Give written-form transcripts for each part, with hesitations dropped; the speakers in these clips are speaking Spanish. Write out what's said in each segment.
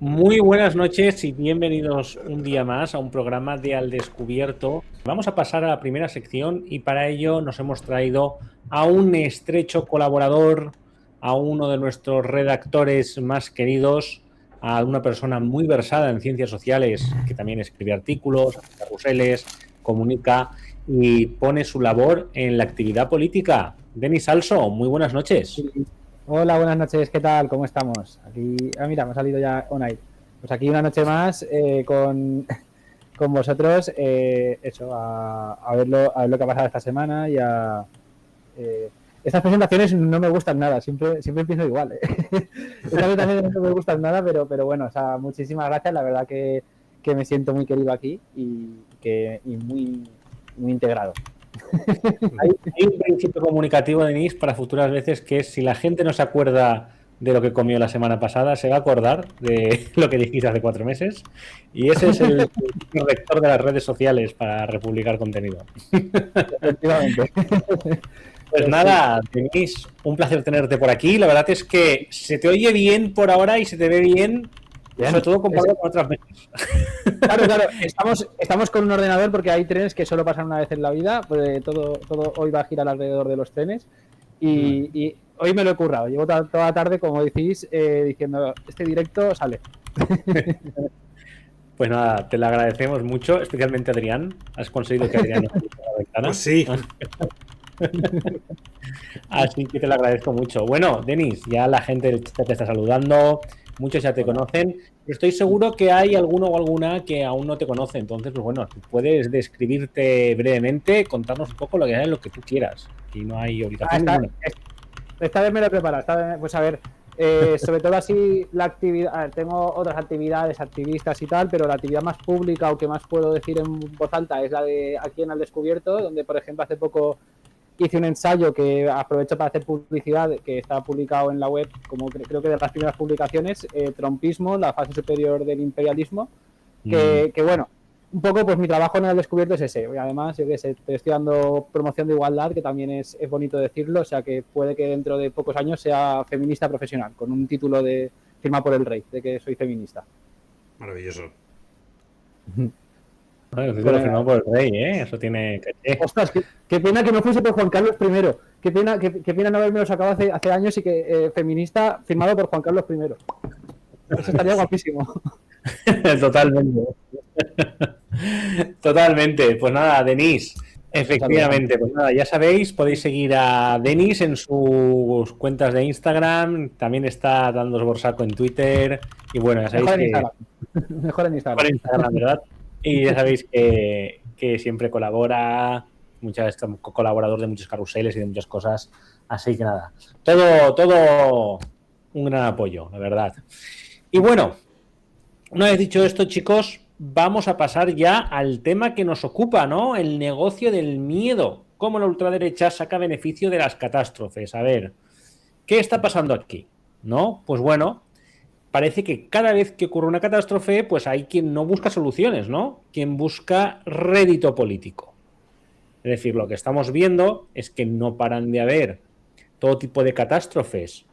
Muy buenas noches y bienvenidos un día más a un programa de Al Descubierto. Vamos a pasar a la primera sección y para ello nos hemos traído a un estrecho colaborador, a uno de nuestros redactores más queridos, a una persona muy versada en ciencias sociales que también escribe artículos, hace carruseles, comunica y pone su labor en la actividad política. Denis Also, muy buenas noches. Hola, buenas noches, ¿qué tal? ¿Cómo estamos? Aquí, mira, me ha salido ya on-air. Pues aquí una noche más con vosotros, a ver lo que ha pasado esta semana y estas presentaciones no me gustan nada, siempre empiezo igual. Estas presentaciones no me gustan nada, pero bueno, o sea, muchísimas gracias, la verdad que me siento muy querido aquí y muy integrado. Hay un principio comunicativo, Denis, para futuras veces, que es si la gente no se acuerda de lo que comió la semana pasada, se va a acordar de lo que dijiste hace 4 meses. Y ese es el rector de las redes sociales para republicar contenido. Efectivamente. Pues nada, Denis, un placer tenerte por aquí. La verdad es que se te oye bien por ahora y se te ve bien, sobre todo comparado con otras veces. Claro, estamos con un ordenador porque hay trenes que solo pasan una vez en la vida, pues todo hoy va a girar alrededor de los trenes y hoy me lo he currado, llevo toda la tarde, como decís, diciendo, este directo sale. Pues nada, te lo agradecemos mucho, especialmente Adrián. Has conseguido que Adrián nos abra la ventana. Pues sí. Así que te lo agradezco mucho. Bueno, Denis, ya la gente del chat te está saludando, muchos ya te conocen, pero estoy seguro que hay alguno o alguna que aún no te conoce. Entonces, pues bueno, tú puedes describirte brevemente, contarnos un poco lo que tú quieras. Aquí no hay obligación ninguna. Esta vez me lo he preparado. Pues a ver, sobre todo así la actividad, a ver, tengo otras actividades activistas y tal, pero la actividad más pública o que más puedo decir en voz alta es la de aquí en Al Descubierto, donde por ejemplo hace poco hice un ensayo que aprovecho para hacer publicidad, que está publicado en la web, como creo que de las primeras publicaciones, Trumpismo, la fase superior del imperialismo, que bueno, un poco pues mi trabajo en El Descubierto es ese. Y además, yo que sé, te estoy dando promoción de igualdad, que también es bonito decirlo, o sea que puede que dentro de pocos años sea feminista profesional, con un título de firma por el rey, de que soy feminista. Maravilloso. Bueno, el título firmado por el rey, ¿eh? Eso tiene caché. Ostras, qué pena que no fuese por Juan Carlos I. Qué pena no haberme lo sacado hace años y que feminista firmado por Juan Carlos I. Eso estaría guapísimo. Totalmente. Totalmente. Pues nada, Denis, efectivamente, pues nada, ya sabéis, podéis seguir a Denis en sus cuentas de Instagram, también está dándos por saco en Twitter, y bueno, ya sabéis Mejor en Instagram, ¿verdad? Y ya sabéis que siempre colabora, muchas veces colaborador de muchos carruseles y de muchas cosas, así que nada, todo un gran apoyo, la verdad. Y bueno, una vez dicho esto, chicos, vamos a pasar ya al tema que nos ocupa, ¿no? El negocio del miedo. Cómo la ultraderecha saca beneficio de las catástrofes. A ver, ¿qué está pasando aquí? ¿No? Pues bueno, parece que cada vez que ocurre una catástrofe, pues hay quien no busca soluciones, ¿no? Quien busca rédito político. Es decir, lo que estamos viendo es que no paran de haber todo tipo de catástrofes,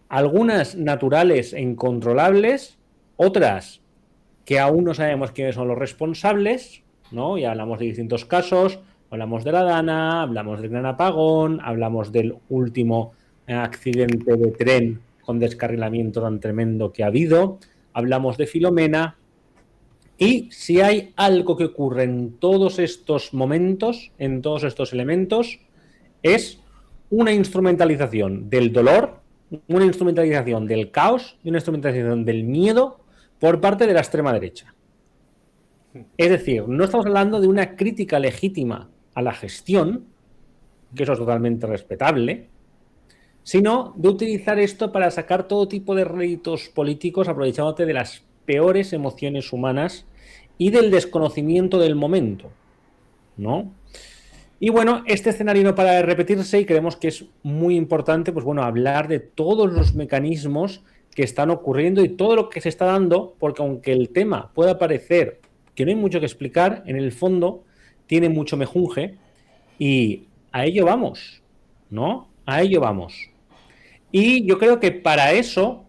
algunas naturales e incontrolables, otras que aún no sabemos quiénes son los responsables, ¿no? Y hablamos de distintos casos, hablamos de la Dana, hablamos del gran apagón, hablamos del último accidente de tren con descarrilamiento tan tremendo que ha habido, hablamos de Filomena, y si hay algo que ocurre en todos estos momentos, en todos estos elementos, es una instrumentalización del dolor, una instrumentalización del caos y una instrumentalización del miedo por parte de la extrema derecha. Es decir, no estamos hablando de una crítica legítima a la gestión, que eso es totalmente respetable, sino de utilizar esto para sacar todo tipo de réditos políticos aprovechándote de las peores emociones humanas y del desconocimiento del momento, ¿no? Y bueno, este escenario no para de repetirse y creemos que es muy importante, pues bueno, hablar de todos los mecanismos que están ocurriendo y todo lo que se está dando, porque aunque el tema pueda parecer que no hay mucho que explicar, en el fondo tiene mucho mejunje y a ello vamos, ¿no? A ello vamos. Y yo creo que para eso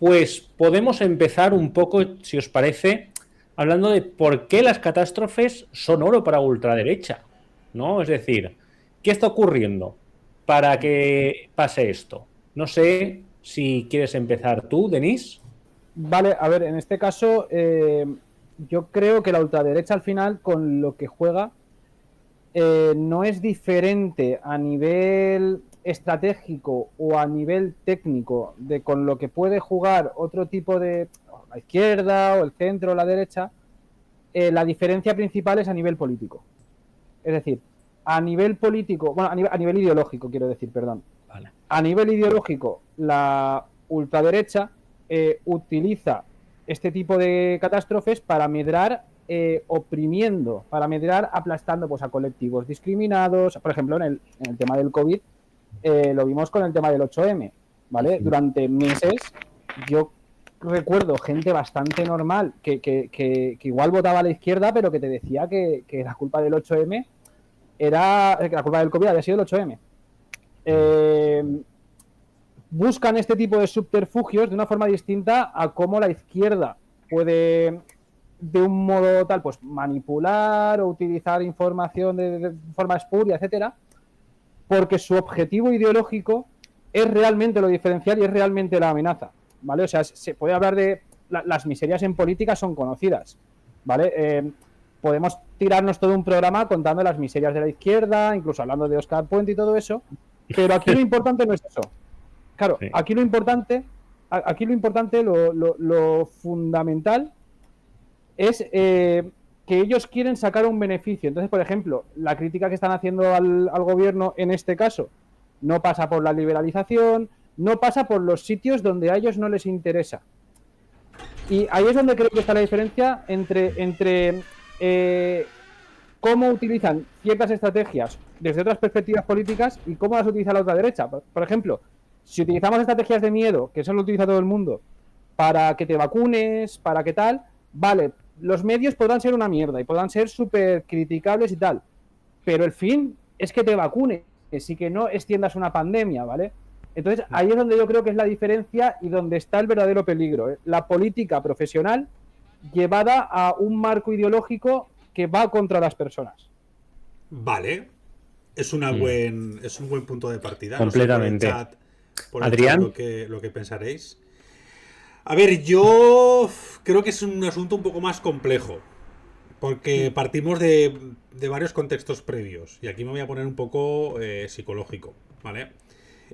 pues podemos empezar un poco, si os parece, hablando de por qué las catástrofes son oro para ultraderecha, ¿no? Es decir, ¿qué está ocurriendo para que pase esto? No sé si quieres empezar tú, Denis. Vale, a ver, en este caso, yo creo que la ultraderecha al final, con lo que juega, no es diferente a nivel estratégico o a nivel técnico de con lo que puede jugar otro tipo de la izquierda o el centro o la derecha. La diferencia principal es a nivel político. Es decir, a nivel político, bueno, a nivel ideológico, quiero decir, perdón. Vale. A nivel ideológico, la ultraderecha utiliza este tipo de catástrofes para medrar oprimiendo, para medrar aplastando pues, a colectivos discriminados. Por ejemplo, en el tema del COVID, lo vimos con el tema del 8M, ¿vale? Sí. Durante meses yo recuerdo gente bastante normal que igual votaba a la izquierda, pero que te decía que la culpa del 8M era que la culpa del COVID había sido el 8M. Buscan este tipo de subterfugios de una forma distinta a cómo la izquierda puede, de un modo tal, pues manipular o utilizar información de forma espuria, etcétera, porque su objetivo ideológico es realmente lo diferencial y es realmente la amenaza, ¿vale? O sea, se puede hablar de las miserias en política son conocidas, ¿vale? Podemos tirarnos todo un programa contando las miserias de la izquierda, incluso hablando de Óscar Puente y todo eso, pero aquí lo importante no es eso. Claro, sí. Aquí lo importante, lo fundamental es que ellos quieren sacar un beneficio. Entonces, por ejemplo, la crítica que están haciendo al gobierno en este caso no pasa por la liberalización, no pasa por los sitios donde a ellos no les interesa. Y ahí es donde creo que está la diferencia entre cómo utilizan ciertas estrategias desde otras perspectivas políticas y cómo las utiliza la otra derecha. Por ejemplo, si utilizamos estrategias de miedo, que eso lo utiliza todo el mundo, para que te vacunes, para que tal, vale, los medios podrán ser una mierda y podrán ser súper criticables y tal, pero el fin es que te vacunes y que no extiendas una pandemia, ¿vale? Entonces ahí es donde yo creo que es la diferencia y donde está el verdadero peligro, ¿eh? La política profesional llevada a un marco ideológico que va contra las personas. Vale, es un buen punto de partida. Completamente. No sé por el Adrián, chat lo que pensaréis. A ver, yo creo que es un asunto un poco más complejo, porque partimos de varios contextos previos, y aquí me voy a poner un poco psicológico, ¿vale?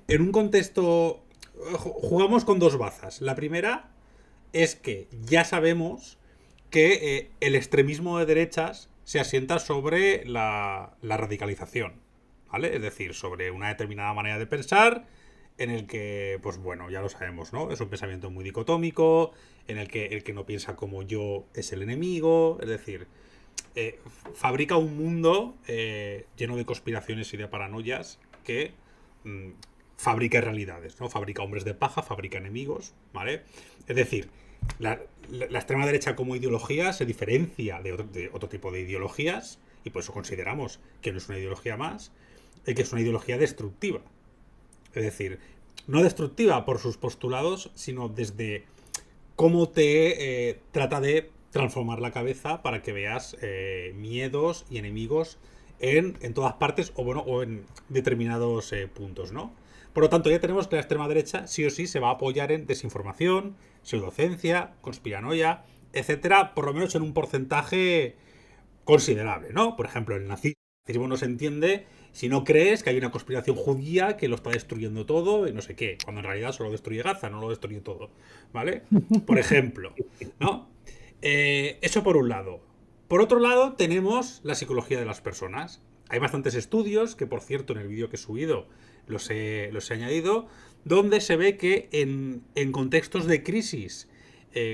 En un contexto, jugamos con dos bazas. La primera es que ya sabemos que el extremismo de derechas se asienta sobre la radicalización, ¿vale? Es decir, sobre una determinada manera de pensar en el que, pues bueno, ya lo sabemos, ¿no? Es un pensamiento muy dicotómico, en el que el que no piensa como yo es el enemigo, es decir, fabrica un mundo lleno de conspiraciones y de paranoias que fabrica realidades, ¿no? Fabrica hombres de paja, fabrica enemigos, ¿vale? Es decir, la extrema derecha como ideología se diferencia de otro tipo de ideologías, y por eso consideramos que no es una ideología más, que es una ideología destructiva. Es decir, no destructiva por sus postulados, sino desde cómo te trata de transformar la cabeza para que veas miedos y enemigos en todas partes o en determinados puntos, ¿no? Por lo tanto, ya tenemos que la extrema derecha sí o sí se va a apoyar en desinformación, pseudociencia, conspiranoia, etcétera, por lo menos en un porcentaje considerable, ¿no? Por ejemplo, el nazismo no se entiende si no crees que hay una conspiración judía que lo está destruyendo todo y no sé qué, cuando en realidad solo destruye Gaza, no lo destruye todo, ¿vale? Por ejemplo, ¿no? Eso por un lado. Por otro lado, tenemos la psicología de las personas. Hay bastantes estudios, que por cierto en el vídeo que he subido los he añadido, donde se ve que en contextos de crisis,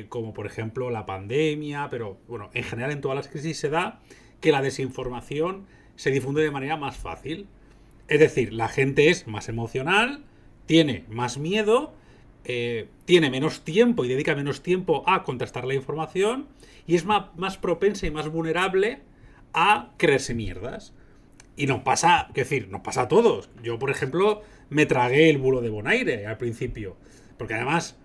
como por ejemplo la pandemia, pero bueno, en general en todas las crisis se da que la desinformación se difunde de manera más fácil. Es decir, la gente es más emocional, tiene más miedo, tiene menos tiempo y dedica menos tiempo a contrastar la información y es más propensa y más vulnerable a creerse mierdas. Y nos pasa, es decir, nos pasa a todos. Yo, por ejemplo, me tragué el bulo de Bonaire al principio, porque además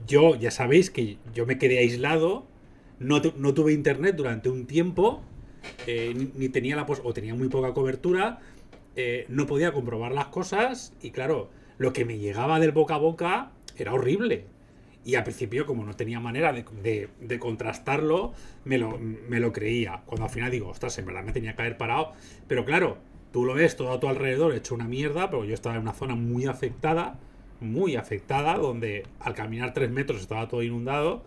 yo, ya sabéis que yo me quedé aislado, no tuve internet durante un tiempo, ni tenía o tenía muy poca cobertura, no podía comprobar las cosas y claro, lo que me llegaba del boca a boca era horrible. Y al principio, como no tenía manera de contrastarlo, me lo creía. Cuando al final digo, ostras, en verdad me tenía que haber parado. Pero claro, tú lo ves todo a tu alrededor hecho una mierda, pero yo estaba en una zona muy afectada, donde al caminar 3 metros estaba todo inundado.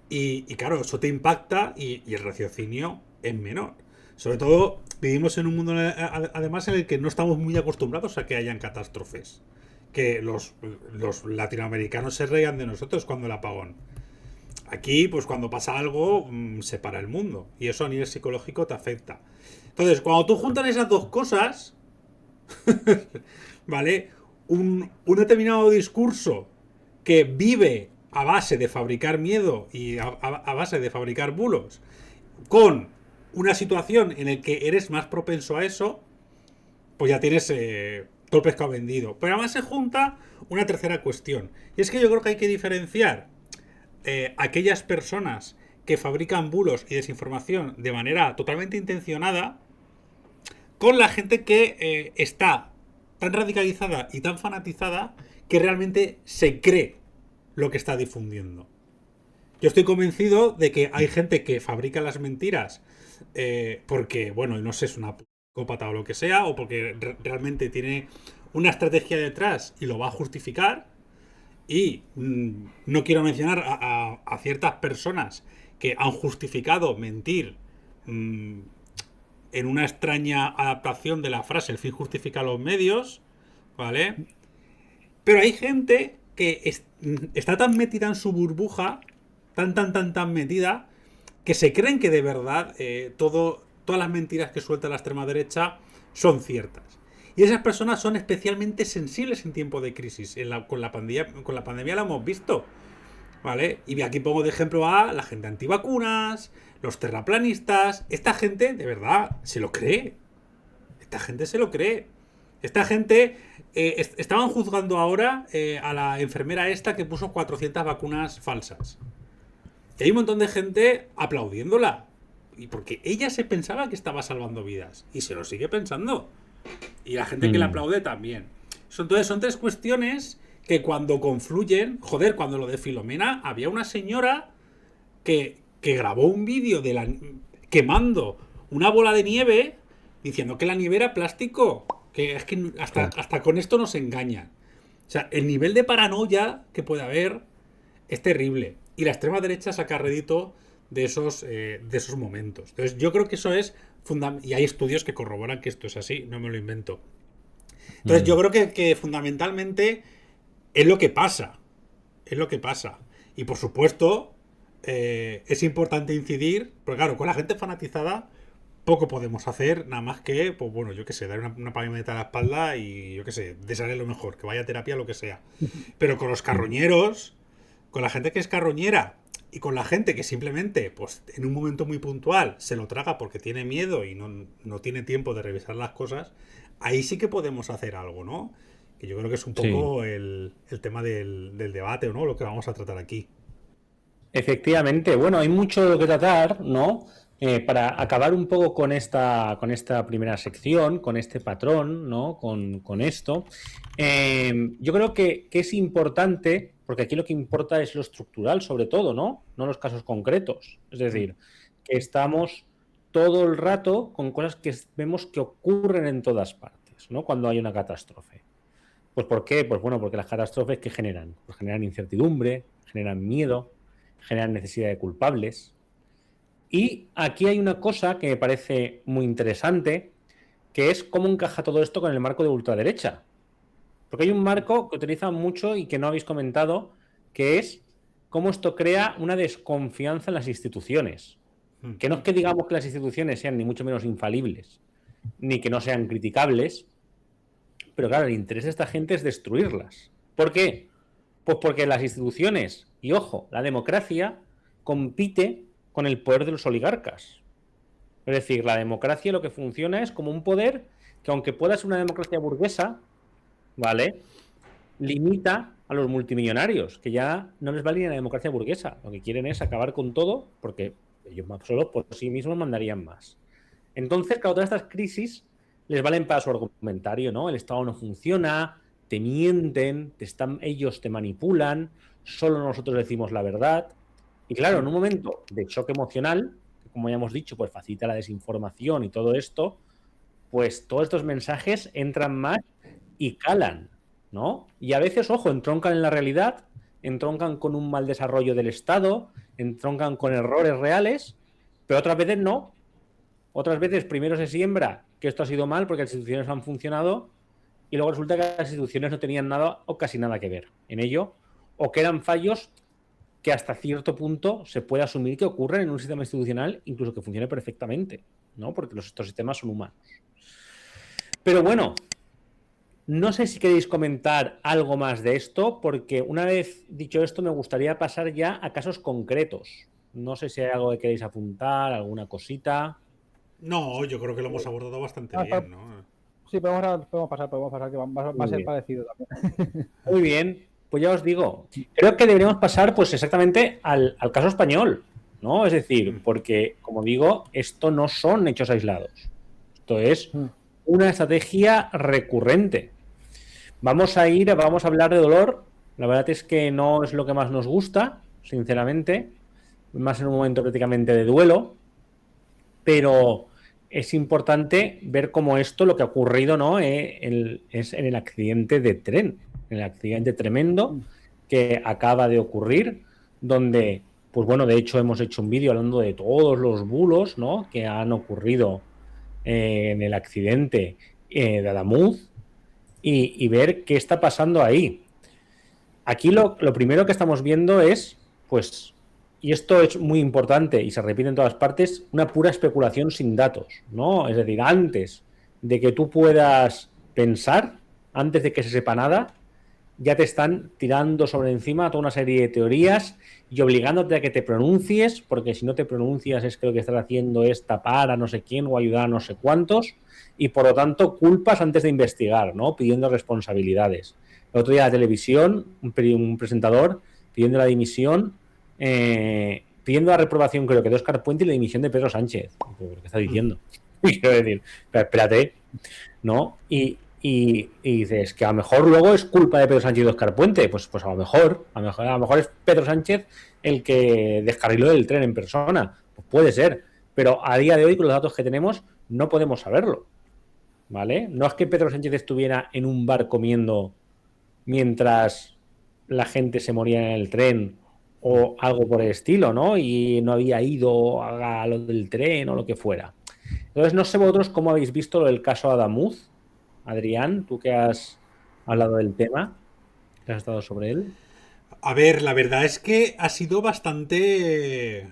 Y claro, eso te impacta y el raciocinio es menor. Sobre todo, vivimos en un mundo además en el que no estamos muy acostumbrados a que hayan catástrofes. Que los latinoamericanos se reían de nosotros cuando el apagón. Aquí, pues cuando pasa algo, se para el mundo. Y eso a nivel psicológico te afecta. Entonces, cuando tú juntas esas dos cosas, ¿vale? Un determinado discurso que vive a base de fabricar miedo y a base de fabricar bulos, con una situación en la que eres más propenso a eso, pues ya tienes todo el pescado vendido. Pero además se junta una tercera cuestión. Y es que yo creo que hay que diferenciar aquellas personas que fabrican bulos y desinformación de manera totalmente intencionada con la gente que está tan radicalizada y tan fanatizada que realmente se cree lo que está difundiendo. Yo estoy convencido de que hay gente que fabrica las mentiras porque, bueno, no sé, es una psicópata o lo que sea, o porque realmente tiene una estrategia detrás y lo va a justificar. Y no quiero mencionar a ciertas personas que han justificado mentir en una extraña adaptación de la frase el fin justifica los medios, ¿vale? Pero hay gente que está tan metida en su burbuja, tan metida, que se creen que de verdad todas las mentiras que suelta la extrema derecha son ciertas. Y esas personas son especialmente sensibles en tiempo de crisis. Con la pandemia lo hemos visto, ¿vale? Y aquí pongo de ejemplo a la gente antivacunas, los terraplanistas. Esta gente, de verdad, se lo cree. Esta gente se lo cree. Esta gente... estaban juzgando ahora a la enfermera esta que puso 400 vacunas falsas. Y hay un montón de gente aplaudiéndola. Y porque ella se pensaba que estaba salvando vidas. Y se lo sigue pensando. Y la gente que la aplaude también. Entonces son tres cuestiones que cuando confluyen... Joder, cuando lo de Filomena, había una señora que grabó un vídeo quemando una bola de nieve diciendo que la nieve era plástico. Que es que hasta con esto nos engañan. O sea, el nivel de paranoia que puede haber es terrible. Y la extrema derecha saca rédito de esos momentos. Entonces yo creo que eso es fundamental. Y hay estudios que corroboran que esto es así, no me lo invento. Entonces yo creo que fundamentalmente es lo que pasa. Es lo que pasa. Y por supuesto es importante incidir, porque claro, con la gente fanatizada poco podemos hacer, nada más que, pues bueno, yo qué sé, dar una palmadita a la espalda y yo qué sé, desearle lo mejor, que vaya a terapia, lo que sea. Pero con los carroñeros, con la gente que es carroñera y con la gente que simplemente, pues en un momento muy puntual, se lo traga porque tiene miedo y no tiene tiempo de revisar las cosas, ahí sí que podemos hacer algo, ¿no? Que yo creo que es un poco el tema del debate, ¿no? Lo que vamos a tratar aquí. Efectivamente, bueno, hay mucho que tratar, ¿no? Para acabar un poco con esta primera sección, con este patrón, ¿no? Con esto. Yo creo que es importante, porque aquí lo que importa es lo estructural, sobre todo, ¿no? No los casos concretos. Es decir, que estamos todo el rato con cosas que vemos que ocurren en todas partes, ¿no? Cuando hay una catástrofe. ¿Pues por qué? Pues bueno, porque las catástrofes ¿qué generan? Pues generan incertidumbre, generan miedo, generan necesidad de culpables. Y aquí hay una cosa que me parece muy interesante, que es cómo encaja todo esto con el marco de ultraderecha. Porque hay un marco que utilizan mucho y que no habéis comentado, que es cómo esto crea una desconfianza en las instituciones. Que no es que digamos que las instituciones sean ni mucho menos infalibles, ni que no sean criticables, pero claro, el interés de esta gente es destruirlas. ¿Por qué? Pues porque las instituciones, y ojo, la democracia compite con el poder de los oligarcas. Es decir, la democracia lo que funciona es como un poder que, aunque pueda ser una democracia burguesa, ¿vale?, limita a los multimillonarios, que ya no les vale ni la democracia burguesa. Lo que quieren es acabar con todo porque ellos solo por sí mismos mandarían más. Entonces, claro, todas estas crisis les valen para su argumentario, ¿no? El Estado no funciona, te mienten, ellos te manipulan, solo nosotros decimos la verdad. Y claro, en un momento de choque emocional, que como ya hemos dicho, pues facilita la desinformación y todo esto, pues todos estos mensajes entran más y calan, ¿no? Y a veces, ojo, entroncan en la realidad, entroncan con un mal desarrollo del Estado, entroncan con errores reales, pero otras veces no. Otras veces primero se siembra que esto ha sido mal porque las instituciones han funcionado y luego resulta que las instituciones no tenían nada o casi nada que ver en ello, o que eran fallos que hasta cierto punto se puede asumir que ocurren en un sistema institucional, incluso que funcione perfectamente, ¿no? Porque estos sistemas son humanos. Pero bueno, no sé si queréis comentar algo más de esto, porque una vez dicho esto me gustaría pasar ya a casos concretos. No sé si hay algo que queréis apuntar, alguna cosita. No, yo creo que lo hemos abordado bastante bien, ¿no? Sí, podemos pasar, que va a ser parecido también. Muy bien, pues ya os digo, creo que deberíamos pasar pues exactamente al caso español, ¿no? Es decir, porque, como digo, esto no son hechos aislados. Esto es una estrategia recurrente. Vamos a hablar de dolor. La verdad es que no es lo que más nos gusta, sinceramente, más en un momento prácticamente de duelo, pero es importante ver cómo esto, lo que ha ocurrido, ¿no? Es en el accidente de tren, en el accidente tremendo que acaba de ocurrir, donde, pues bueno, de hecho hemos hecho un vídeo hablando de todos los bulos, ¿no? Que han ocurrido en el accidente de Adamuz y ver qué está pasando ahí. Aquí lo primero que estamos viendo es, pues, y esto es muy importante y se repite en todas partes, una pura especulación sin datos, ¿no? Es decir, antes de que tú puedas pensar, antes de que se sepa nada, ya te están tirando sobre encima toda una serie de teorías y obligándote a que te pronuncies, porque si no te pronuncias es que lo que estás haciendo es tapar a no sé quién o ayudar a no sé cuántos, y por lo tanto culpas antes de investigar, ¿no? Pidiendo responsabilidades. El otro día en la televisión, un presentador pidiendo la dimisión, pidiendo la reprobación, creo que de Óscar Puente y la dimisión de Pedro Sánchez. ¿Qué está diciendo? Quiero decir, pero espérate, ¿no? Y dices que a lo mejor luego es culpa de Pedro Sánchez y de Óscar Puente. Pues a lo mejor es Pedro Sánchez el que descarriló el tren en persona. Pues puede ser, pero a día de hoy, con los datos que tenemos, no podemos saberlo, ¿vale? No es que Pedro Sánchez estuviera en un bar comiendo mientras la gente se moría en el tren o algo por el estilo, ¿no? Y no había ido a lo del tren o lo que fuera. Entonces, no sé vosotros cómo habéis visto lo del caso Adamuz. Adrián, tú que has hablado del tema, que has estado sobre él. A ver, la verdad es que ha sido bastante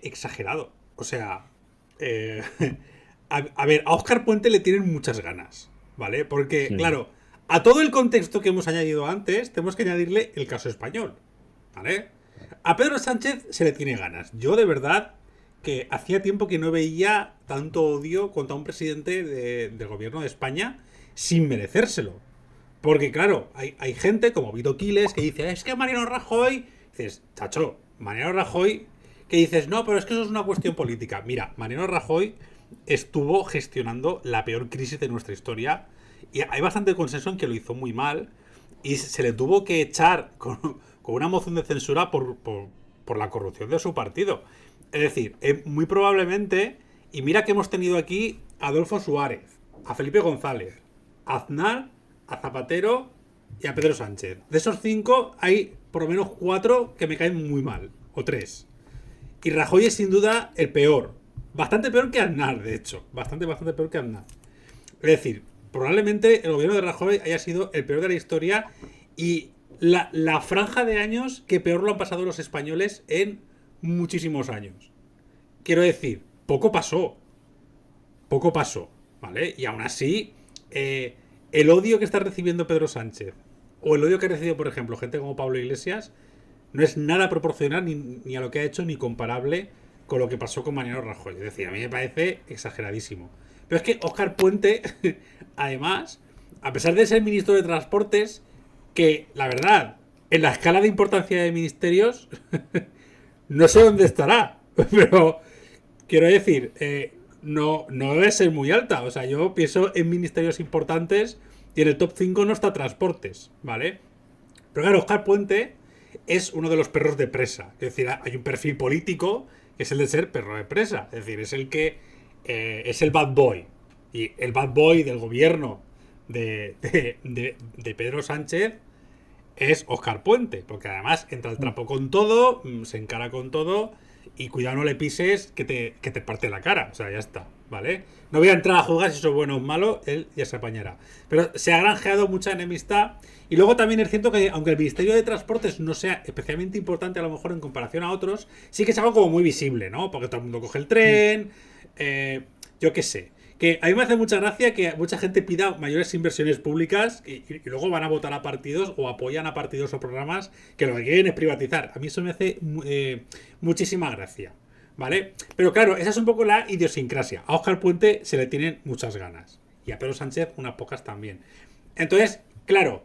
exagerado. O sea, a ver, a Óscar Puente le tienen muchas ganas, ¿vale? Porque, sí, claro, a todo el contexto que hemos añadido antes, tenemos que añadirle el caso español, ¿vale? A Pedro Sánchez se le tiene ganas. Yo, de verdad, que hacía tiempo que no veía tanto odio contra un presidente del gobierno de España sin merecérselo. Porque, claro, hay gente como Vito Quiles que dice, es que Mariano Rajoy... Dices, chacho, Mariano Rajoy... Que dices, no, pero es que eso es una cuestión política. Mira, Mariano Rajoy estuvo gestionando la peor crisis de nuestra historia y hay bastante consenso en que lo hizo muy mal y se le tuvo que echar con una moción de censura por la corrupción de su partido. Es decir, muy probablemente, y mira que hemos tenido aquí a Adolfo Suárez, a Felipe González, a Aznar, a Zapatero y a Pedro Sánchez. De esos 5 hay por lo menos 4 que me caen muy mal, o 3. Y Rajoy es sin duda el peor. Bastante peor que Aznar, de hecho. Bastante peor que Aznar. Es decir, probablemente el gobierno de Rajoy haya sido el peor de la historia y la franja de años que peor lo han pasado los españoles en muchísimos años. Quiero decir, poco pasó, ¿vale? Y aún así, el odio que está recibiendo Pedro Sánchez o el odio que ha recibido, por ejemplo, gente como Pablo Iglesias, no es nada proporcional ni a lo que ha hecho ni comparable con lo que pasó con Mariano Rajoy. Es decir, a mí me parece exageradísimo. Pero es que Óscar Puente, además, a pesar de ser ministro de Transportes, que, la verdad, en la escala de importancia de ministerios, no sé dónde estará, pero quiero decir, no debe ser muy alta. O sea, yo pienso en ministerios importantes y en el top 5 no está transportes, ¿vale? Pero claro, Óscar Puente es uno de los perros de presa. Es decir, hay un perfil político que es el de ser perro de presa. Es decir, es el que es el bad boy. Y el bad boy del gobierno de Pedro Sánchez es Óscar Puente. Porque además entra al trapo con todo, se encara con todo. Y cuidado, no le pises que te parte la cara. O sea, ya está, ¿vale? No voy a entrar a juzgar si eso es bueno o malo, él ya se apañará. Pero se ha granjeado mucha enemistad. Y luego también es cierto que, aunque el Ministerio de Transportes no sea especialmente importante a lo mejor en comparación a otros, sí que es algo como muy visible, ¿no? Porque todo el mundo coge el tren, yo qué sé. Que a mí me hace mucha gracia que mucha gente pida mayores inversiones públicas y luego van a votar a partidos o apoyan a partidos o programas que lo que quieren es privatizar. A mí eso me hace muchísima gracia, ¿vale? Pero claro, esa es un poco la idiosincrasia. A Óscar Puente se le tienen muchas ganas y a Pedro Sánchez unas pocas también. Entonces, claro,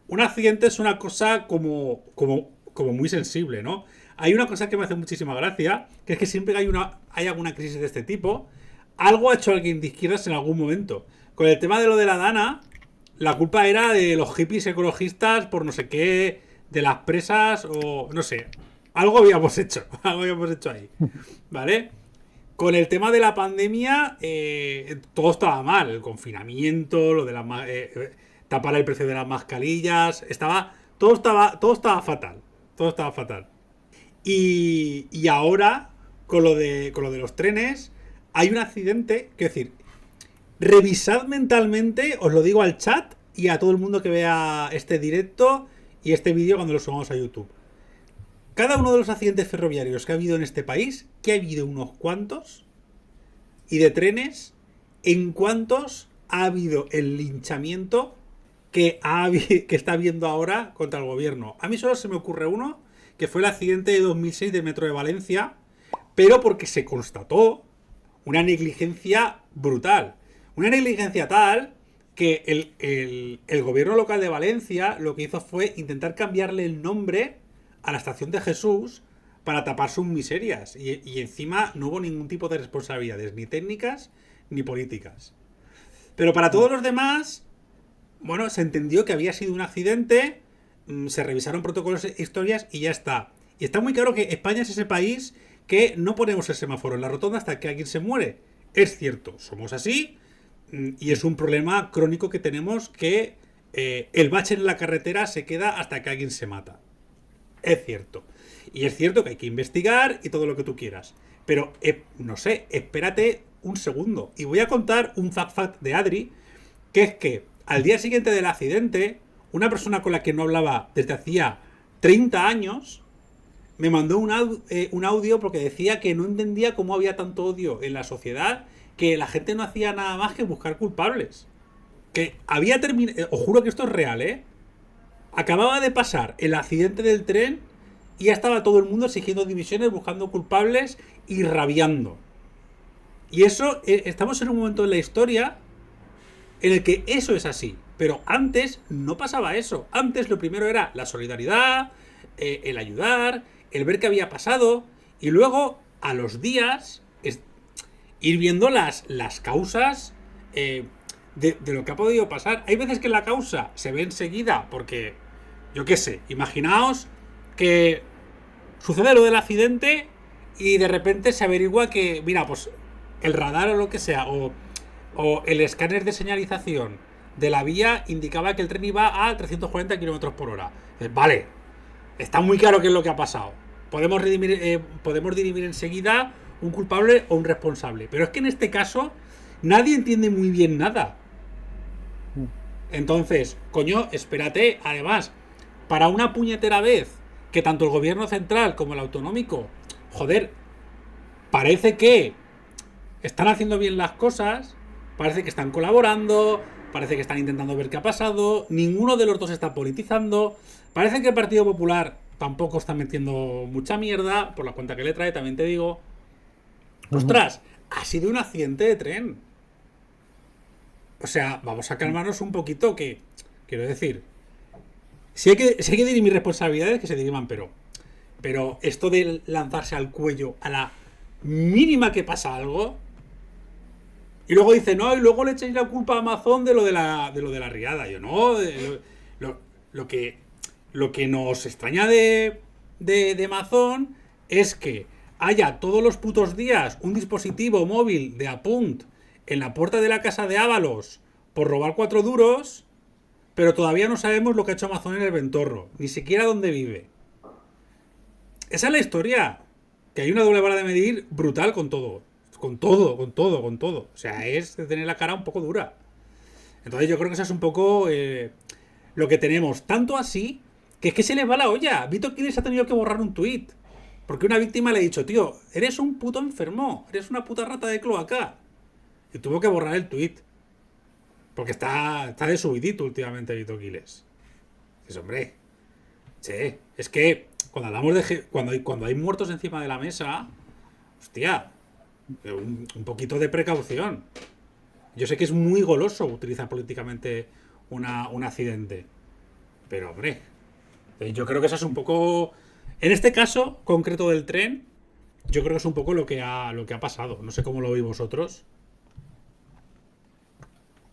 un accidente es una cosa como muy sensible, ¿no? Hay una cosa que me hace muchísima gracia, que es que siempre que hay alguna crisis de este tipo, algo ha hecho alguien de izquierdas en algún momento. Con el tema de lo de la Dana, la culpa era de los hippies ecologistas por no sé qué, de las presas o no sé. Algo habíamos hecho ahí, ¿vale? Con el tema de la pandemia, todo estaba mal. El confinamiento, lo de tapar el precio de las mascarillas, todo estaba fatal. Todo estaba fatal. Y ahora, con lo de los trenes, hay un accidente, quiero decir, revisad mentalmente, os lo digo al chat y a todo el mundo que vea este directo y este vídeo cuando lo subamos a YouTube. Cada uno de los accidentes ferroviarios que ha habido en este país, que ha habido unos cuantos, y de trenes, ¿en cuántos ha habido el linchamiento que está habiendo ahora contra el gobierno? A mí solo se me ocurre uno, que fue el accidente de 2006 del metro de Valencia, pero porque se constató una negligencia brutal. Una negligencia tal que el gobierno local de Valencia lo que hizo fue intentar cambiarle el nombre a la estación de Jesús para tapar sus miserias. Y encima no hubo ningún tipo de responsabilidades, ni técnicas ni políticas. Pero para todos los demás, bueno, se entendió que había sido un accidente, se revisaron protocolos e historias y ya está. Y está muy claro que España es ese país que no ponemos el semáforo en la rotonda hasta que alguien se muere. Es cierto, somos así y es un problema crónico que tenemos, que el bache en la carretera se queda hasta que alguien se mata. Es cierto. Y es cierto que hay que investigar y todo lo que tú quieras. Pero, no sé, espérate un segundo. Y voy a contar un fact de Adri, que es que al día siguiente del accidente, una persona con la que no hablaba desde hacía 30 años... me mandó un audio porque decía que no entendía cómo había tanto odio en la sociedad, que la gente no hacía nada más que buscar culpables. Que había terminado... Os juro que esto es real, ¿eh? Acababa de pasar el accidente del tren y ya estaba todo el mundo exigiendo dimisiones, buscando culpables y rabiando. Y eso, estamos en un momento en la historia en el que eso es así. Pero antes no pasaba eso. Antes lo primero era la solidaridad, el ayudar, el ver qué había pasado y luego a los días ir viendo las causas de lo que ha podido pasar. Hay veces que la causa se ve enseguida porque, yo qué sé, imaginaos que sucede lo del accidente y de repente se averigua que, mira, pues el radar o lo que sea, o el escáner de señalización de la vía indicaba que el tren iba a 340 km por hora. Vale, está muy claro qué es lo que ha pasado. Podemos dirimir enseguida un culpable o un responsable. Pero es que en este caso nadie entiende muy bien nada. Entonces, coño, espérate. Además, para una puñetera vez que tanto el gobierno central como el autonómico, joder, parece que están haciendo bien las cosas, parece que están colaborando, parece que están intentando ver qué ha pasado, ninguno de los dos está politizando, parece que el Partido Popular tampoco está metiendo mucha mierda, por la cuenta que le trae, también te digo. Ostras, ha sido un accidente de tren. O sea, vamos a calmarnos un poquito, que quiero decir, si hay que dirimir responsabilidades, que se diriman, pero esto de lanzarse al cuello a la mínima que pasa algo, y luego dice, no, y luego le echáis la culpa a Amazon de lo de la riada. Yo no, lo que nos extraña de Amazon es que haya todos los putos días un dispositivo móvil de Apunt en la puerta de la casa de Ábalos por robar 4 duros, pero todavía no sabemos lo que ha hecho Amazon en el Ventorro, ni siquiera dónde vive. Esa es la historia, que hay una doble vara de medir brutal con todo. Con todo. O sea, es de tener la cara un poco dura. Entonces yo creo que eso es un poco lo que tenemos. Tanto así que es que se les va la olla. Vito Quiles ha tenido que borrar un tuit. Porque una víctima le ha dicho, tío, eres un puto enfermo. Eres una puta rata de cloaca. Y tuvo que borrar el tuit. Porque está de subidito últimamente Vito Quiles. Dices, hombre. Che, es que cuando hablamos de... Cuando hay muertos encima de la mesa... Hostia... Un poquito de precaución. Yo sé que es muy goloso utilizar políticamente un accidente. Pero, hombre, yo creo que eso es un poco... En este caso concreto del tren, yo creo que es un poco lo que ha pasado. No sé cómo lo veis vosotros.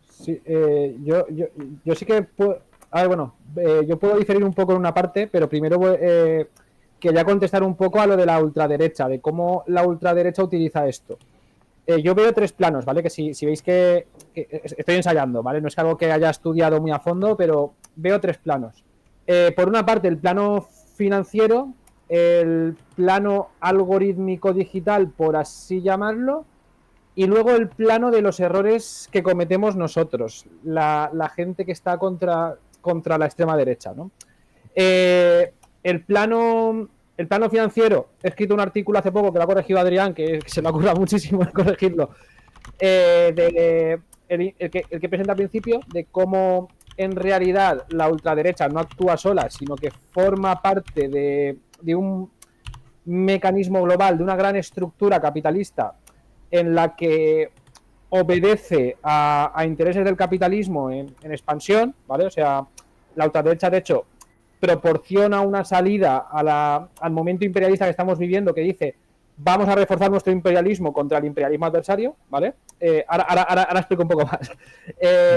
Sí, yo sí que puedo... A ver, bueno, yo puedo diferir un poco en una parte, pero primero quería contestar un poco a lo de la ultraderecha, de cómo la ultraderecha utiliza esto. Yo veo 3 planos, ¿vale? Que si veis que estoy ensayando, ¿vale? No es algo que haya estudiado muy a fondo, pero veo 3 planos. Por una parte, el plano financiero, el plano algorítmico digital, por así llamarlo, y luego el plano de los errores que cometemos nosotros, la gente que está contra la extrema derecha, ¿no? El plano financiero, he escrito un artículo hace poco que lo ha corregido Adrián, que se me ocurra muchísimo corregirlo, el que presenta al principio, de cómo en realidad la ultraderecha no actúa sola, sino que forma parte de un mecanismo global, de una gran estructura capitalista en la que obedece a intereses del capitalismo en expansión, ¿vale? O sea, la ultraderecha, de hecho, proporciona una salida al momento imperialista que estamos viviendo, que dice, vamos a reforzar nuestro imperialismo contra el imperialismo adversario, ¿vale? Ahora explico un poco más.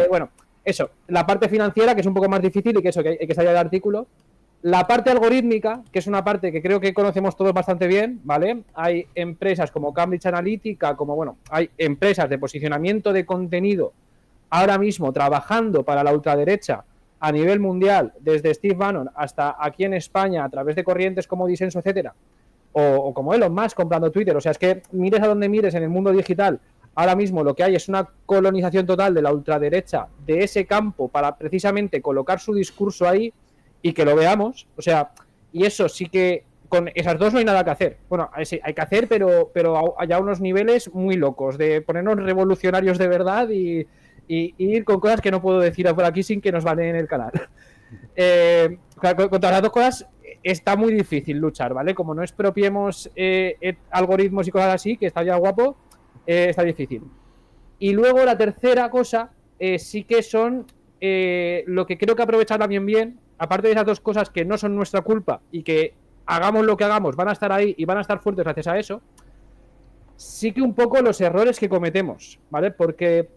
Bueno, eso, la parte financiera, que es un poco más difícil y que eso, que hay que salir del artículo. La parte algorítmica, que es una parte que creo que conocemos todos bastante bien, ¿vale? Hay empresas como Cambridge Analytica, hay empresas de posicionamiento de contenido ahora mismo trabajando para la ultraderecha a nivel mundial, desde Steve Bannon hasta aquí en España, a través de corrientes como Disenso, etcétera, o como Elon Musk comprando Twitter. O sea, es que mires a donde mires en el mundo digital, ahora mismo lo que hay es una colonización total de la ultraderecha de ese campo para precisamente colocar su discurso ahí y que lo veamos. O sea, y eso sí que con esas dos no hay nada que hacer. Bueno, hay que hacer, pero hay a unos niveles muy locos, de ponernos revolucionarios de verdad y ir con cosas que no puedo decir por aquí sin que nos baneen el canal. Contra las dos cosas está muy difícil luchar, ¿vale? Como no expropiemos algoritmos y cosas así, que está ya guapo, está difícil. Y luego la tercera cosa sí que son lo que creo que aprovechar también bien, aparte de esas dos cosas que no son nuestra culpa y que hagamos lo que hagamos, van a estar ahí y van a estar fuertes gracias a eso, sí que un poco los errores que cometemos, ¿vale? Porque,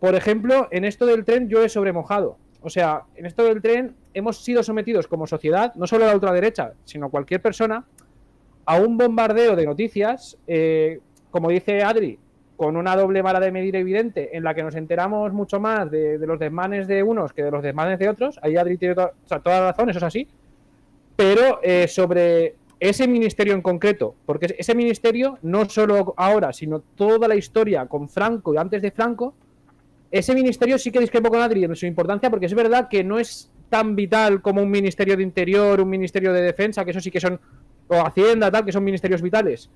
por ejemplo, en esto del tren yo he sobremojado. O sea, en esto del tren hemos sido sometidos como sociedad, no solo la ultraderecha, sino cualquier persona, a un bombardeo de noticias, como dice Adri, con una doble vara de medir evidente, en la que nos enteramos mucho más de los desmanes de unos que de los desmanes de otros. Ahí Adri tiene toda la razón, eso es así. Pero sobre ese ministerio en concreto, porque ese ministerio, no solo ahora, sino toda la historia con Franco y antes de Franco, ese ministerio sí que discrepo con Adri en su importancia, porque es verdad que no es tan vital como un ministerio de Interior, un ministerio de Defensa, que eso sí que son, o Hacienda, tal, que son ministerios vitales.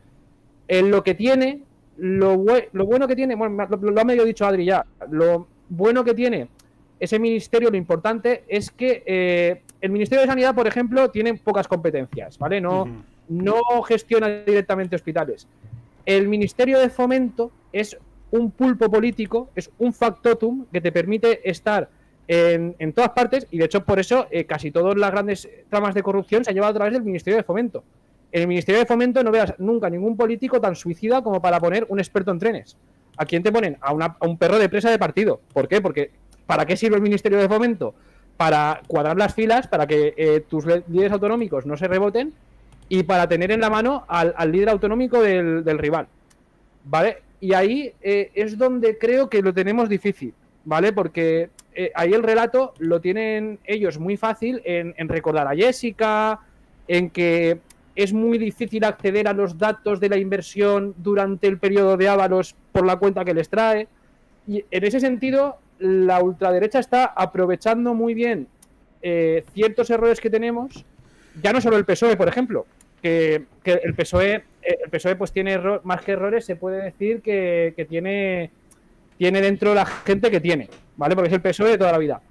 Lo que tiene, lo bueno que tiene, bueno, lo ha medio dicho Adri ya, lo bueno que tiene ese ministerio, lo importante es que el Ministerio de Sanidad, por ejemplo, tiene pocas competencias, ¿vale? No gestiona directamente hospitales. El Ministerio de Fomento es un pulpo político, es un factotum que te permite estar en todas partes, y de hecho por eso casi todas las grandes tramas de corrupción se han llevado a través del Ministerio de Fomento. En el Ministerio de Fomento no veas nunca ningún político tan suicida como para poner un experto en trenes. ¿A quién te ponen? A un perro de presa de partido. ¿Por qué? Porque ¿para qué sirve el Ministerio de Fomento? Para cuadrar las filas, para que tus líderes autonómicos no se reboten y para tener en la mano al líder autonómico del rival. ¿Vale? Y ahí es donde creo que lo tenemos difícil, ¿vale? Porque ahí el relato lo tienen ellos muy fácil en recordar a Jessica, en que es muy difícil acceder a los datos de la inversión durante el periodo de Ábalos por la cuenta que les trae. Y en ese sentido, la ultraderecha está aprovechando muy bien ciertos errores que tenemos, ya no solo el PSOE, por ejemplo, que el PSOE pues tiene más que errores, se puede decir que tiene dentro la gente que tiene, ¿vale? Porque es el PSOE de toda la vida.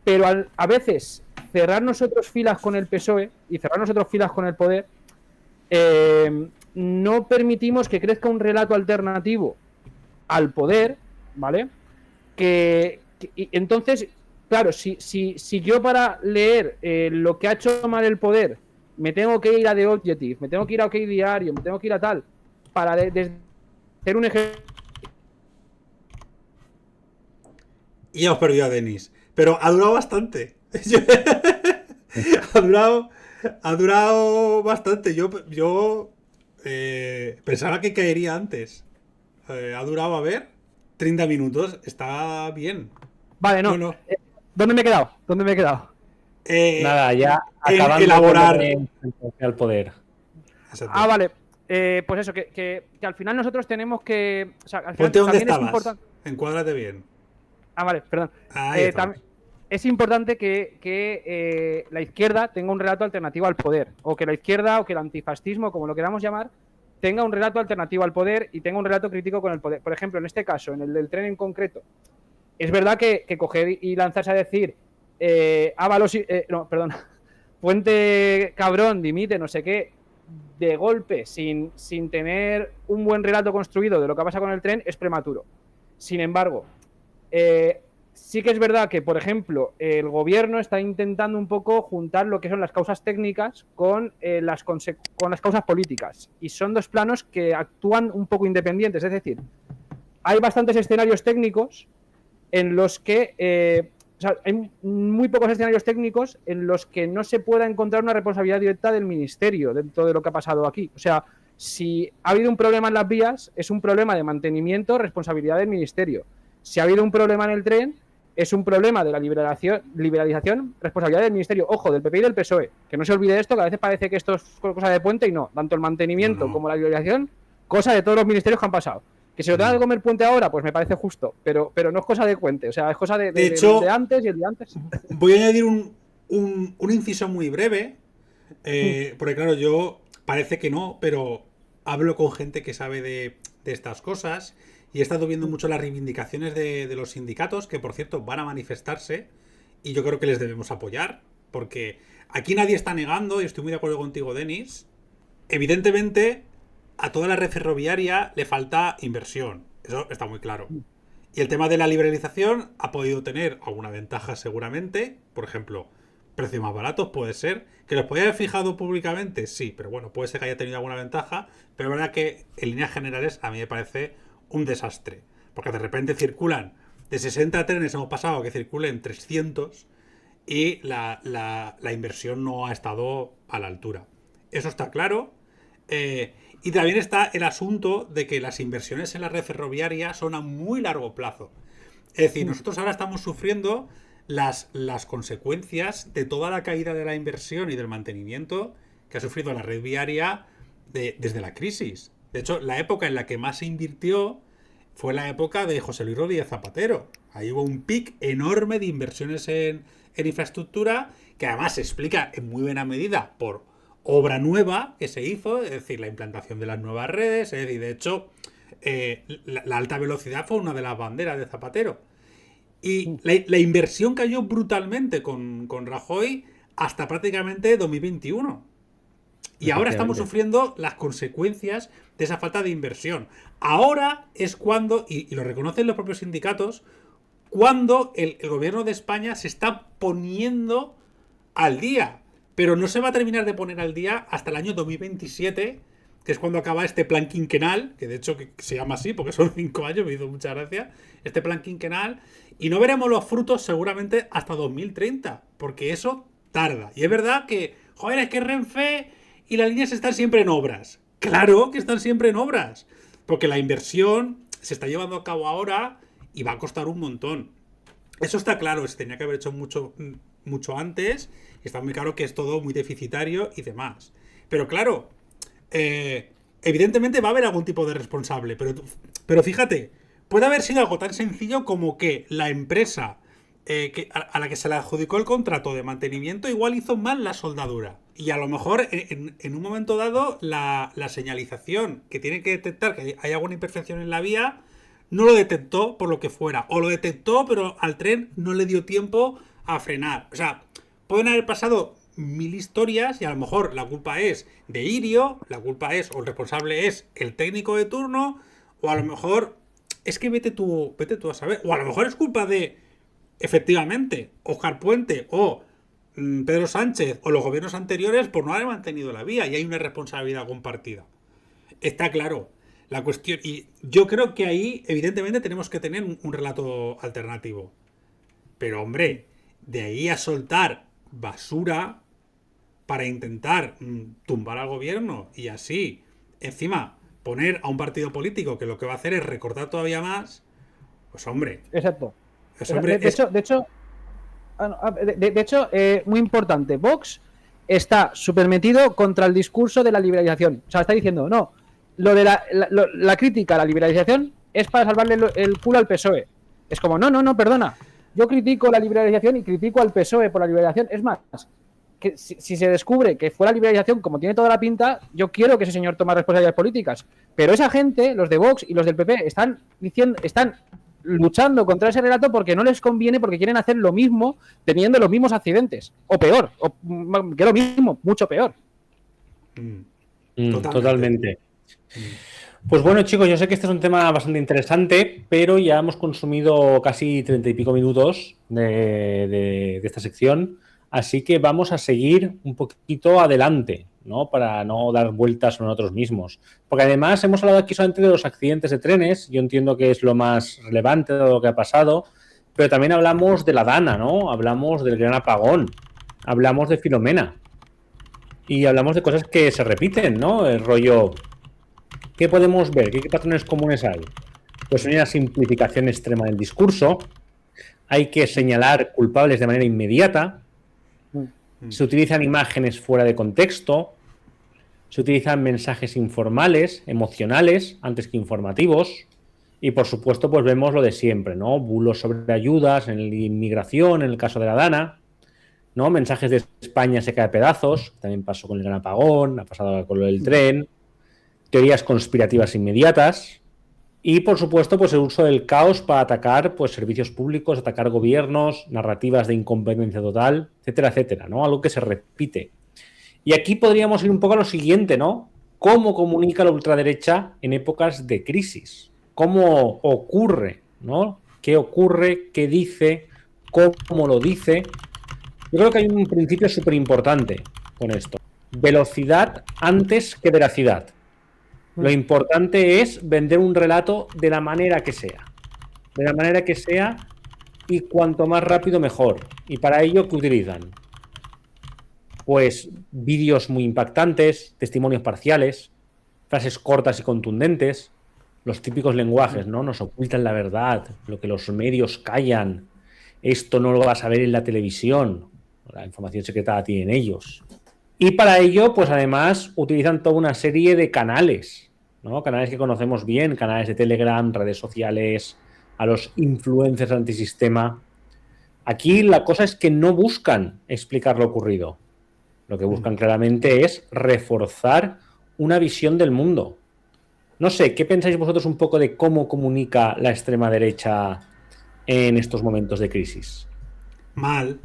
Pero a veces cerrar nosotros filas con el PSOE y cerrar nosotros filas con el poder, no permitimos que crezca un relato alternativo al poder, ¿vale? Y entonces, claro, si yo para leer lo que ha hecho mal el poder me tengo que ir a The Objective, me tengo que ir a OK Diario, me tengo que ir a tal, para hacer un ejemplo. Y ya hemos perdido a Denis. Pero ha durado bastante. ha durado bastante. Yo pensaba que caería antes. Ha durado, a ver, 30 minutos. Está bien. Vale, no. No. ¿Dónde me he quedado? Nada, ya acabando elaborar al poder. Exacto. Vale. Pues eso, que al final nosotros tenemos que... O sea, al final Ponte donde también estabas. Encuádrate bien. Vale, perdón. Es importante que la izquierda tenga un relato alternativo al poder, o que la izquierda, o que el antifascismo, como lo queramos llamar, tenga un relato alternativo al poder y tenga un relato crítico con el poder. Por ejemplo, en este caso, en el del tren en concreto, es verdad que coger y lanzarse a decir Ábalos, Puente cabrón, dimite, no sé qué, de golpe, sin tener un buen relato construido de lo que pasa con el tren, es prematuro. Sin embargo, sí que es verdad que, por ejemplo, el gobierno está intentando un poco juntar lo que son las causas técnicas con las causas políticas. Y son dos planos que actúan un poco independientes. Es decir, hay bastantes escenarios técnicos en los que... hay muy pocos escenarios técnicos en los que no se pueda encontrar una responsabilidad directa del ministerio dentro de lo que ha pasado aquí. O sea, si ha habido un problema en las vías, es un problema de mantenimiento, responsabilidad del ministerio. Si ha habido un problema en el tren, es un problema de la liberalización, responsabilidad del ministerio. Ojo, del PP y del PSOE. Que no se olvide esto, que a veces parece que esto es cosa de Puente y no. Tanto el mantenimiento como la liberalización, cosa de todos los ministerios que han pasado. Que se lo tenga que comer Puente ahora, pues me parece justo. Pero no es cosa de Puente, o sea, es cosa de hecho, de antes y el de antes. Voy a añadir un inciso muy breve. Porque claro, yo parece que no, pero hablo con gente que sabe de estas cosas. Y he estado viendo mucho las reivindicaciones de los sindicatos, que por cierto van a manifestarse, y yo creo que les debemos apoyar, porque aquí nadie está negando, y estoy muy de acuerdo contigo, Denis, evidentemente a toda la red ferroviaria le falta inversión, eso está muy claro. Y el tema de la liberalización ha podido tener alguna ventaja seguramente, por ejemplo, precios más baratos, puede ser, que los podía haber fijado públicamente, sí, pero bueno, puede ser que haya tenido alguna ventaja, pero es verdad que en líneas generales a mí me parece un desastre, porque de repente circulan de 60 trenes, hemos pasado a que circulen 300 y la inversión no ha estado a la altura. Eso está claro. Y también está el asunto de que las inversiones en la red ferroviaria son a muy largo plazo. Es decir, nosotros ahora estamos sufriendo las consecuencias de toda la caída de la inversión y del mantenimiento que ha sufrido la red viaria desde la crisis. De hecho, la época en la que más se invirtió fue la época de José Luis Rodríguez Zapatero. Ahí hubo un pic enorme de inversiones en en infraestructura, que además se explica en muy buena medida por obra nueva que se hizo, es decir, la implantación de las nuevas redes, es decir, de hecho, la alta velocidad fue una de las banderas de Zapatero. Y la inversión cayó brutalmente con Rajoy hasta prácticamente 2021. Y ahora estamos sufriendo las consecuencias de esa falta de inversión. Ahora es cuando, y lo reconocen los propios sindicatos, cuando el gobierno de España se está poniendo al día. Pero no se va a terminar de poner al día hasta el año 2027, que es cuando acaba este plan quinquenal, que de hecho que se llama así porque son 5 años, me hizo mucha gracia, este plan quinquenal, y no veremos los frutos seguramente hasta 2030, porque eso tarda. Y es verdad que, joder, es que Renfe y las líneas están siempre en obras. Claro que están siempre en obras, porque la inversión se está llevando a cabo ahora y va a costar un montón. Eso está claro, se tenía que haber hecho mucho antes, y está muy claro que es todo muy deficitario y demás. Pero claro, evidentemente va a haber algún tipo de responsable, pero fíjate, puede haber sido algo tan sencillo como que la empresa a la que se le adjudicó el contrato de mantenimiento igual hizo mal la soldadura. Y a lo mejor en un momento dado la señalización que tiene que detectar que hay alguna imperfección en la vía no lo detectó por lo que fuera. O lo detectó pero al tren no le dio tiempo a frenar. O sea, pueden haber pasado 1000 historias y a lo mejor la culpa es de Irio, la culpa es, o el responsable es el técnico de turno, o a lo mejor es que vete tú a saber, o a lo mejor es culpa de, efectivamente, Óscar Puente o Pedro Sánchez o los gobiernos anteriores por no haber mantenido la vía, y hay una responsabilidad compartida. Está claro la cuestión, y yo creo que ahí evidentemente tenemos que tener un relato alternativo. Pero hombre, de ahí a soltar basura para intentar tumbar al gobierno y así, encima, poner a un partido político que lo que va a hacer es recortar todavía más, pues hombre. Exacto. Hombre, de hecho, muy importante, Vox está súper metido contra el discurso de la liberalización. O sea, está diciendo, no, lo de la crítica a la liberalización es para salvarle el culo al PSOE. Es como, no, perdona. Yo critico la liberalización y critico al PSOE por la liberalización. Es más, que si se descubre que fue la liberalización como tiene toda la pinta, yo quiero que ese señor tome responsabilidades políticas. Pero esa gente, los de Vox y los del PP, están luchando contra ese relato porque no les conviene, porque quieren hacer lo mismo teniendo los mismos accidentes. O peor, que lo mismo, mucho peor. Totalmente. Pues bueno, chicos, yo sé que este es un tema bastante interesante, pero ya hemos consumido casi 30 y pico minutos de esta sección, así que vamos a seguir un poquito adelante, ¿no? Para no dar vueltas a nosotros mismos. Porque además hemos hablado aquí solamente de los accidentes de trenes, yo entiendo que es lo más relevante de lo que ha pasado, pero también hablamos de la Dana, ¿no? Hablamos del gran apagón, hablamos de Filomena y hablamos de cosas que se repiten, ¿no? El rollo... ¿Qué podemos ver? ¿Qué patrones comunes hay? Pues hay una simplificación extrema del discurso, hay que señalar culpables de manera inmediata, se utilizan imágenes fuera de contexto, se utilizan mensajes informales, emocionales, antes que informativos, y por supuesto pues vemos lo de siempre, ¿no? Bulos sobre ayudas en la inmigración, en el caso de la Dana, ¿no? Mensajes de España se cae a pedazos, también pasó con el gran apagón, ha pasado con lo del tren, teorías conspirativas inmediatas y, por supuesto, pues el uso del caos para atacar pues servicios públicos, atacar gobiernos, narrativas de incompetencia total, etcétera, etcétera, ¿no? Algo que se repite. Y aquí podríamos ir un poco a lo siguiente, ¿no? ¿Cómo comunica la ultraderecha en épocas de crisis? ¿Cómo ocurre, ¿no? ¿Qué ocurre? ¿Qué dice? ¿Cómo lo dice? Yo creo que hay un principio súper importante con esto. Velocidad antes que veracidad. Lo importante es vender un relato de la manera que sea. De la manera que sea y cuanto más rápido mejor. Y para ello, ¿qué utilizan? Pues vídeos muy impactantes, testimonios parciales, frases cortas y contundentes, los típicos lenguajes, ¿no? Nos ocultan la verdad, lo que los medios callan. Esto no lo vas a ver en la televisión. La información secreta la tienen ellos. Y para ello, pues además utilizan toda una serie de canales, ¿no? Canales que conocemos bien, canales de Telegram, redes sociales, a los influencers antisistema. Aquí la cosa es que no buscan explicar lo ocurrido. Lo que buscan claramente es reforzar una visión del mundo. No sé, ¿qué pensáis vosotros un poco de cómo comunica la extrema derecha en estos momentos de crisis? Mal.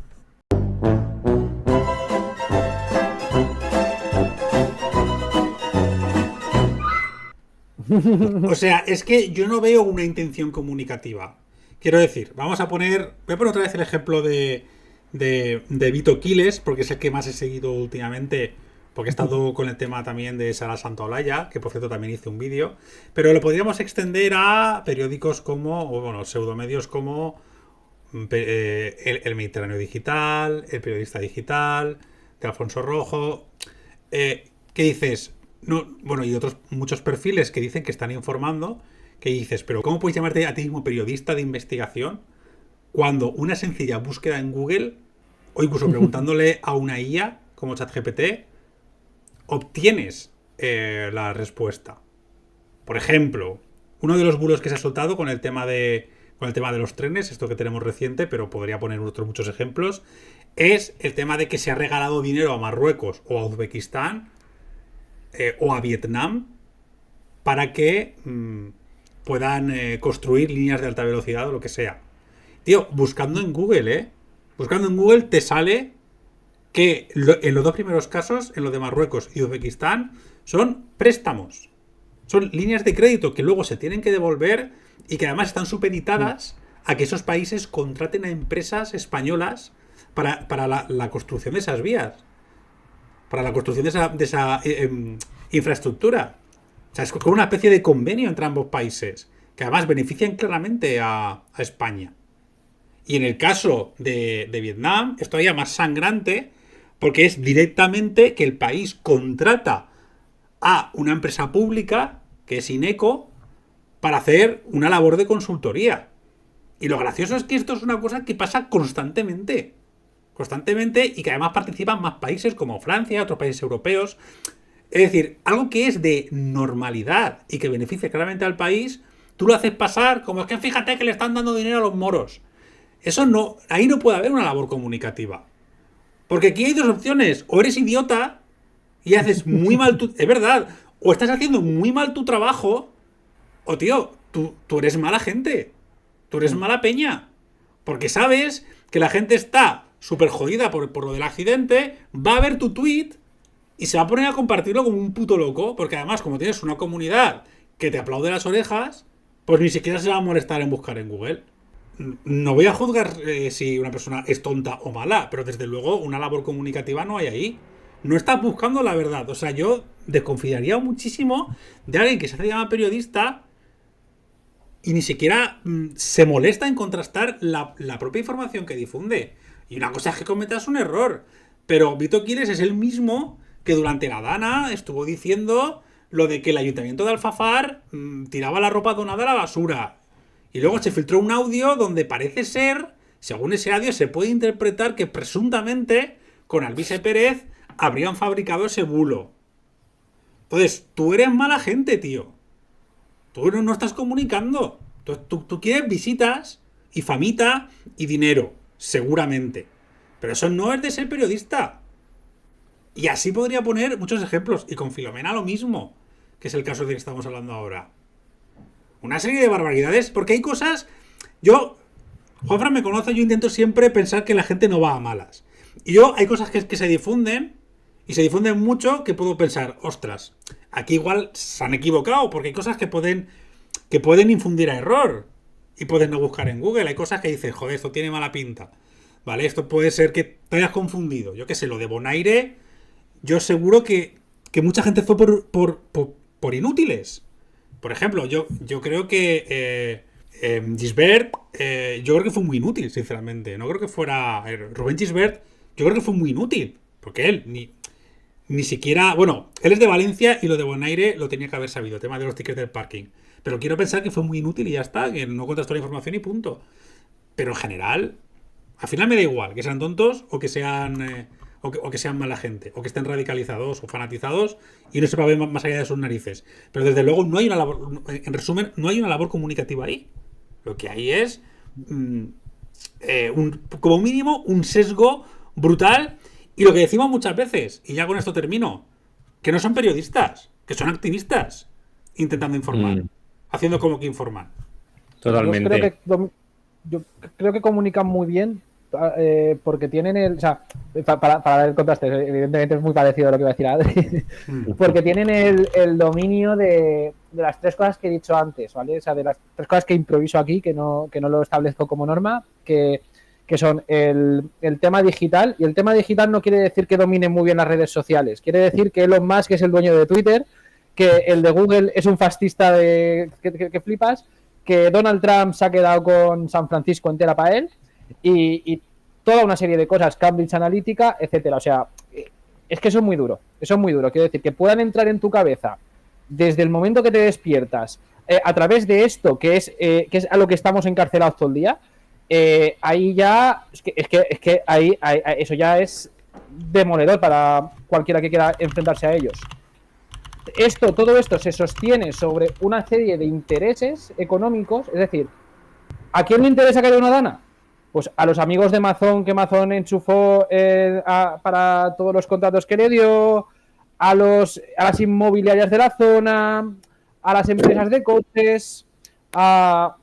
O sea, es que yo no veo una intención comunicativa. Quiero decir, voy a poner otra vez el ejemplo de Vito Quiles, porque es el que más he seguido últimamente, porque he estado con el tema también de Sara Santaolalla, que por cierto también hice un vídeo, pero lo podríamos extender a periódicos como, o bueno, pseudomedios como el Mediterráneo Digital, El Periodista Digital, de Alfonso Rojo, ¿qué dices? No, bueno, y otros muchos perfiles que dicen que están informando, que dices, pero ¿cómo puedes llamarte a ti mismo periodista de investigación cuando una sencilla búsqueda en Google, o incluso preguntándole a una IA como ChatGPT, obtienes la respuesta? Por ejemplo, uno de los bulos que se ha soltado con el tema de los trenes, esto que tenemos reciente, pero podría poner otros muchos ejemplos, es el tema de que se ha regalado dinero a Marruecos o a Uzbekistán o a Vietnam para que puedan construir líneas de alta velocidad o lo que sea. Tío, buscando en Google, buscando en Google te sale que en los dos primeros casos, en lo de Marruecos y Uzbekistán, son préstamos. Son líneas de crédito que luego se tienen que devolver y que además están supeditadas a que esos países contraten a empresas españolas para la construcción de esas vías. Para la construcción de esa infraestructura. O sea, es como una especie de convenio entre ambos países, que además benefician claramente a España. Y en el caso de Vietnam es todavía más sangrante, porque es directamente que el país contrata a una empresa pública, que es Ineco, para hacer una labor de consultoría. Y lo gracioso es que esto es una cosa que pasa constantemente. Constantemente, y que además participan más países como Francia, otros países europeos. Es decir, algo que es de normalidad y que beneficia claramente al país, tú lo haces pasar como es que fíjate que le están dando dinero a los moros. Eso no, ahí no puede haber una labor comunicativa. Porque aquí hay dos opciones. O eres idiota y haces muy mal tu... Es verdad. O estás haciendo muy mal tu trabajo. O tío, tú eres mala gente. Tú eres mala peña. Porque sabes que la gente está súper jodida por lo del accidente. Va a ver tu tweet y se va a poner a compartirlo como un puto loco. Porque además, como tienes una comunidad que te aplaude las orejas, pues ni siquiera se va a molestar en buscar en Google. No voy a juzgar si una persona es tonta o mala, pero desde luego una labor comunicativa no hay ahí. No estás buscando la verdad. O sea, yo desconfiaría muchísimo de alguien que se hace llamar periodista y ni siquiera se molesta en contrastar la propia información que difunde. Y una cosa es que cometas un error, pero Vito Quiles es el mismo que durante la Dana estuvo diciendo lo de que el ayuntamiento de Alfafar tiraba la ropa donada a la basura. Y luego se filtró un audio donde parece ser, según ese audio, se puede interpretar que presuntamente con Alvise Pérez habrían fabricado ese bulo. Entonces, tú eres mala gente, tío. Tú no estás comunicando. Tú quieres visitas y famita y dinero, seguramente. Pero eso no es de ser periodista. Y así podría poner muchos ejemplos. Y con Filomena lo mismo, que es el caso de que estamos hablando ahora. Una serie de barbaridades, porque hay cosas... Juanfran me conoce, yo intento siempre pensar que la gente no va a malas. Y hay cosas que se difunden, y se difunden mucho, que puedo pensar, ostras, aquí igual se han equivocado, porque hay cosas que pueden infundir a error, y puedes no buscar en Google. Hay cosas que dices, joder, esto tiene mala pinta. Vale, esto puede ser que te hayas confundido. Yo qué sé, lo de Bonaire, yo seguro que mucha gente fue por inútiles. Por ejemplo, yo creo que Gisbert, yo creo que fue muy inútil, sinceramente. No creo que fuera... Rubén Gisbert, yo creo que fue muy inútil. Porque él ni siquiera... Bueno, él es de Valencia y lo de Bonaire lo tenía que haber sabido, el tema de los tickets del parking. Pero quiero pensar que fue muy inútil y ya está, que no contrastó la información y punto. Pero en general, al final me da igual que sean tontos o que sean... O que sean mala gente, o que estén radicalizados o fanatizados y no se pueda ver más allá de sus narices. Pero desde luego no hay una labor, en resumen, no hay una labor comunicativa ahí. Lo que hay es, como mínimo, un sesgo brutal. Y lo que decimos muchas veces, y ya con esto termino, que no son periodistas, que son activistas intentando informar, haciendo como que informan. Totalmente. Yo creo que comunican muy bien. Porque tienen o sea, para dar el contraste, evidentemente es muy parecido a lo que iba a decir Adri, porque tienen el dominio de las 3 cosas que he dicho antes, ¿vale? O sea, de las 3 cosas que improviso aquí, que no lo establezco como norma, que son el tema digital. Y el tema digital no quiere decir que dominen muy bien las redes sociales. Quiere decir que Elon Musk es el dueño de Twitter, que el de Google es un fascista que flipas, que Donald Trump se ha quedado con San Francisco entera para él, y toda una serie de cosas, Cambridge Analytica, etcétera. O sea, es que eso es muy duro. Eso es muy duro. Quiero decir, que puedan entrar en tu cabeza desde el momento que te despiertas, a través de esto, que es a lo que estamos encarcelados todo el día. Ahí ya es que ahí eso ya es demoledor para cualquiera que quiera enfrentarse a ellos. Todo esto se sostiene sobre una serie de intereses económicos. Es decir, ¿a quién le interesa que haya una Dana? Pues a los amigos de Amazon, que Amazon enchufó para todos los contratos que le dio, a las inmobiliarias de la zona, a las empresas de coches, a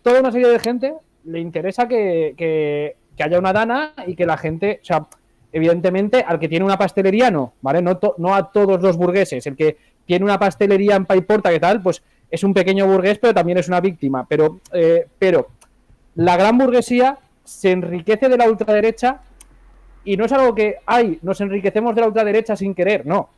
toda una serie de gente le interesa que haya una Dana, y que la gente, o sea, evidentemente al que tiene una pastelería no, ¿vale? No a todos los burgueses. El que tiene una pastelería en Paiporta, ¿qué tal? Pues es un pequeño burgués, pero también es una víctima. Pero la gran burguesía se enriquece de la ultraderecha, y no es algo que, nos enriquecemos de la ultraderecha sin querer, no.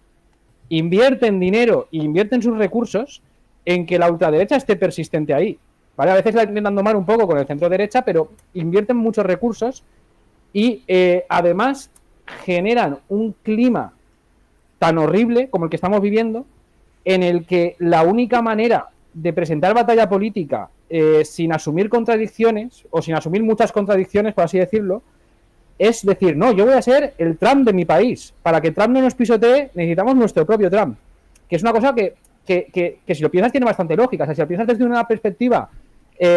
Invierten dinero e invierten sus recursos en que la ultraderecha esté persistente ahí. ¿Vale? A veces la intentan domar un poco con el centro derecha, pero invierten muchos recursos y además generan un clima tan horrible como el que estamos viviendo, en el que la única manera de presentar batalla política sin asumir contradicciones, o sin asumir muchas contradicciones, por así decirlo, es decir, no, yo voy a ser el Trump de mi país. Para que Trump no nos pisotee, necesitamos nuestro propio Trump. Que es una cosa que si lo piensas tiene bastante lógica. O sea, si lo piensas desde una perspectiva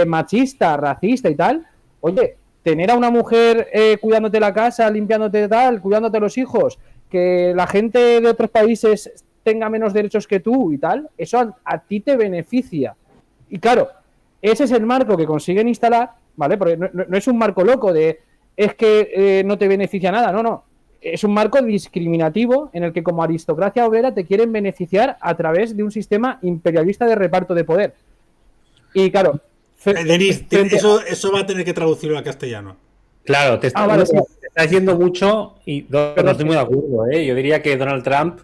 machista, racista y tal, oye, tener a una mujer cuidándote la casa, limpiándote tal, cuidándote los hijos, que la gente de otros países tenga menos derechos que tú y tal, eso a ti te beneficia. Y claro, ese es el marco que consiguen instalar, ¿vale? Porque no es un marco loco de es que no te beneficia nada, no. Es un marco discriminativo en el que como aristocracia obrera te quieren beneficiar a través de un sistema imperialista de reparto de poder. Y claro, Denis, eso va a tener que traducirlo a castellano. Claro, te estás yendo mucho, pero no estoy muy de acuerdo, ¿eh? Yo diría que Donald Trump,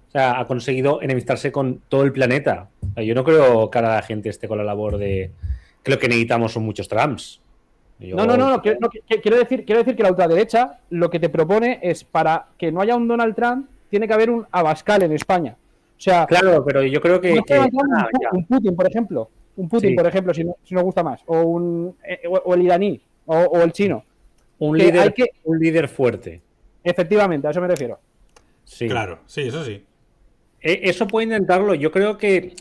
o sea, ha conseguido enemistarse con todo el planeta. O sea, yo no creo que ahora la gente esté con la labor de que lo que necesitamos son muchos Trumps. No. Quiero decir que la ultraderecha lo que te propone es, para que no haya un Donald Trump, tiene que haber un Abascal en España. O sea, claro, pero yo creo que un Putin, por ejemplo. Sí. Por ejemplo, si nos gusta más. O el iraní, o el chino. Un líder fuerte. Efectivamente, a eso me refiero. Sí. Claro, sí, eso sí. Eso puede intentarlo. Yo creo que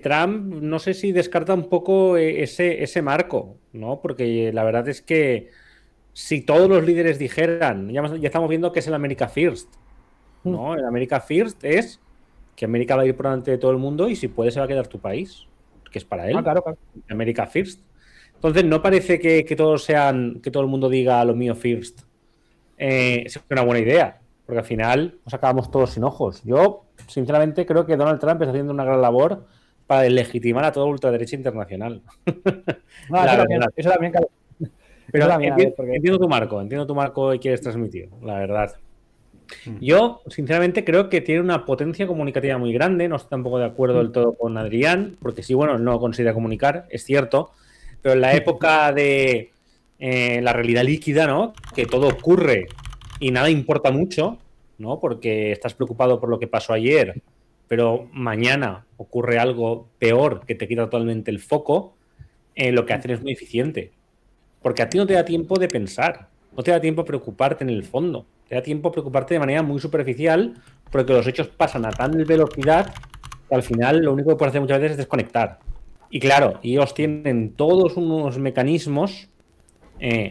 Trump, no sé si descarta un poco ese marco, ¿no? Porque la verdad es que si todos los líderes dijeran, ya estamos viendo que es el America First, ¿no? El America First es que América va a ir por delante de todo el mundo, y si puede se va a quedar tu país, que es para él. Claro. America First. Entonces no parece que que todo el mundo diga lo mío first. Es una buena idea, porque al final nos acabamos todos sin ojos. Yo, sinceramente, creo que Donald Trump está haciendo una gran labor para legitimar a toda ultraderecha internacional. Eso también. Pero entiendo tu marco y quieres transmitir, la verdad. Yo, sinceramente, creo que tiene una potencia comunicativa muy grande. No estoy tampoco de acuerdo del todo con Adrián, porque sí, bueno, no considera comunicar, es cierto, pero en la época de la realidad líquida, ¿no? Que todo ocurre y nada importa mucho, ¿no? Porque estás preocupado por lo que pasó ayer, pero mañana ocurre algo peor que te quita totalmente el foco. Lo que hacen es muy eficiente, porque a ti no te da tiempo de pensar, no te da tiempo a preocuparte en el fondo, te da tiempo a preocuparte de manera muy superficial, porque los hechos pasan a tal velocidad que al final lo único que puedes hacer muchas veces es desconectar. Y claro, ellos tienen todos unos mecanismos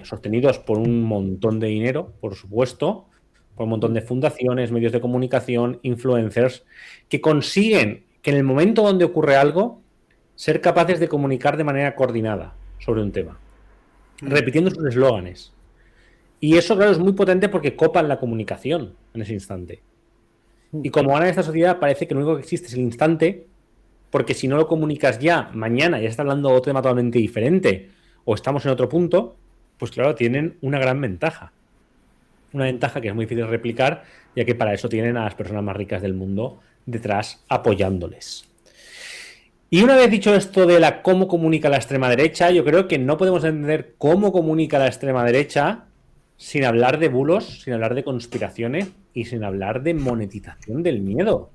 sostenidos por un montón de dinero, por supuesto, por un montón de fundaciones, medios de comunicación, influencers, que consiguen que en el momento donde ocurre algo, ser capaces de comunicar de manera coordinada sobre un tema, repitiendo sus eslóganes. Y eso, claro, es muy potente porque copan la comunicación en ese instante. Y como ahora en esta sociedad parece que lo único que existe es el instante, porque si no lo comunicas ya, mañana ya está hablando de otro tema totalmente diferente, o estamos en otro punto, pues claro, tienen una gran ventaja. Una ventaja que es muy difícil de replicar, ya que para eso tienen a las personas más ricas del mundo detrás apoyándoles. Y una vez dicho esto de cómo comunica la extrema derecha, yo creo que no podemos entender cómo comunica la extrema derecha sin hablar de bulos, sin hablar de conspiraciones y sin hablar de monetización del miedo.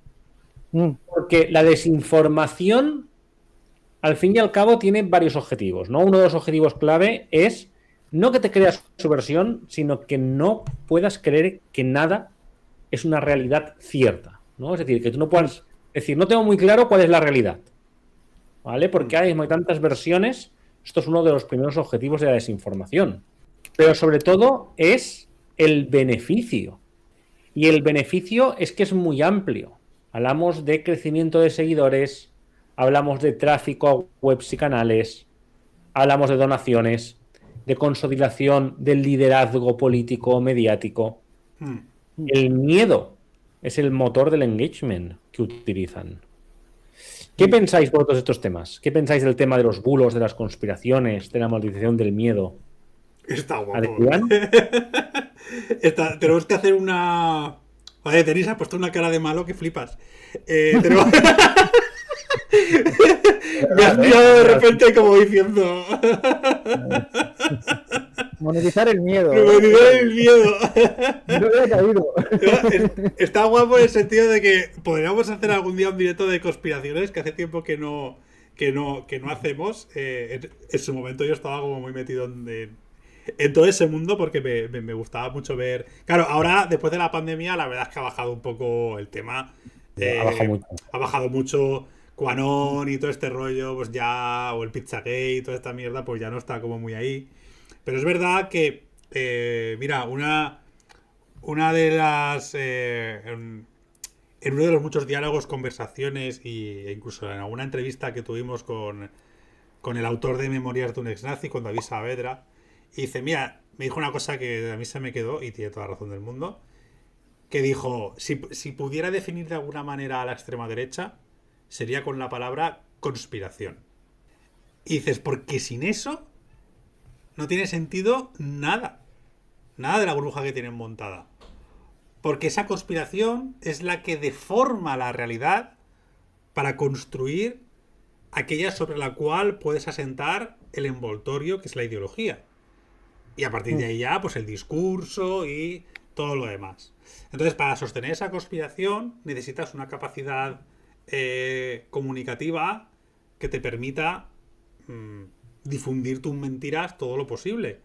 Porque la desinformación, al fin y al cabo, tiene varios objetivos, ¿no? Uno de los objetivos clave es no que te creas su versión, sino que no puedas creer que nada es una realidad cierta, ¿no? Es decir, que tú no puedas decir, no tengo muy claro cuál es la realidad, ¿vale? Porque hay tantas versiones. Esto es uno de los primeros objetivos de la desinformación. Pero sobre todo es el beneficio. Y el beneficio es que es muy amplio. Hablamos de crecimiento de seguidores, hablamos de tráfico a webs y canales, hablamos de donaciones, de consolidación del liderazgo político mediático. El miedo es el motor del engagement que utilizan. ¿Qué pensáis vosotros de estos temas? ¿Qué pensáis del tema de los bulos, de las conspiraciones, de la maldición del miedo? Está guapo. Tenemos que hacer una... Vale, Denis ha puesto una cara de malo que flipas. Tenemos... Me has mirado de repente como diciendo... Monetizar el miedo. Monetizar el miedo. No había caído. Está guapo en el sentido de que podríamos hacer algún día un directo de conspiraciones que hace tiempo que no hacemos. En su momento yo estaba como muy metido en todo ese mundo porque me gustaba mucho ver... Claro, ahora, después de la pandemia, la verdad es que ha bajado un poco el tema. Ha bajado mucho. QAnon y todo este rollo, pues ya... O el Pizzagate y toda esta mierda, pues ya no está como muy ahí. Pero es verdad que... mira, una de las... en uno de los muchos diálogos, conversaciones e incluso en alguna entrevista que tuvimos con el autor de Memorias de un ex-nazi, con David Saavedra, y dice, mira, me dijo una cosa que a mí se me quedó, y tiene toda la razón del mundo, que dijo, si pudiera definir de alguna manera a la extrema derecha, sería con la palabra conspiración. Y dices, porque sin eso no tiene sentido nada. Nada de la burbuja que tienen montada. Porque esa conspiración es la que deforma la realidad para construir aquella sobre la cual puedes asentar el envoltorio, que es la ideología. Y a partir de ahí ya, pues el discurso y todo lo demás. Entonces, para sostener esa conspiración necesitas una capacidad comunicativa que te permita difundir tus mentiras todo lo posible.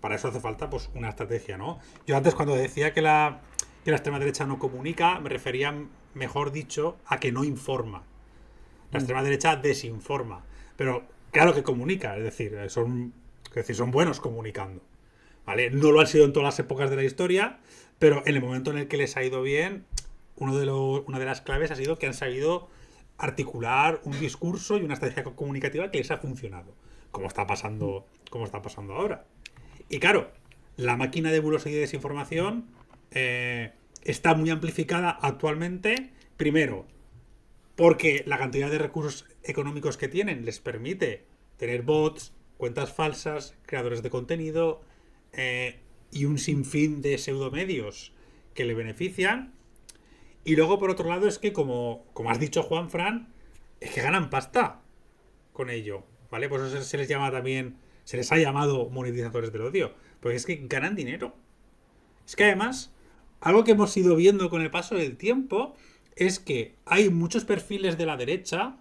Para eso hace falta pues una estrategia, ¿no? Yo antes, cuando decía que la extrema derecha no comunica, me refería, mejor dicho, a que no informa. La extrema derecha desinforma. Pero claro que comunica, es decir, son buenos comunicando, ¿vale? No lo han sido en todas las épocas de la historia, pero en el momento en el que les ha ido bien, una de las claves ha sido que han sabido articular un discurso y una estrategia comunicativa que les ha funcionado, como está pasando ahora. Y claro, la máquina de bulos y de desinformación está muy amplificada actualmente, primero, porque la cantidad de recursos económicos que tienen les permite tener bots, cuentas falsas, creadores de contenido y un sinfín de pseudomedios que le benefician. Y luego, por otro lado, es que, como has dicho, Juanfran, es que ganan pasta con ello, ¿vale? Por eso se les llama también, se les ha llamado monetizadores del odio, porque es que ganan dinero. Es que además, algo que hemos ido viendo con el paso del tiempo es que hay muchos perfiles de la derecha,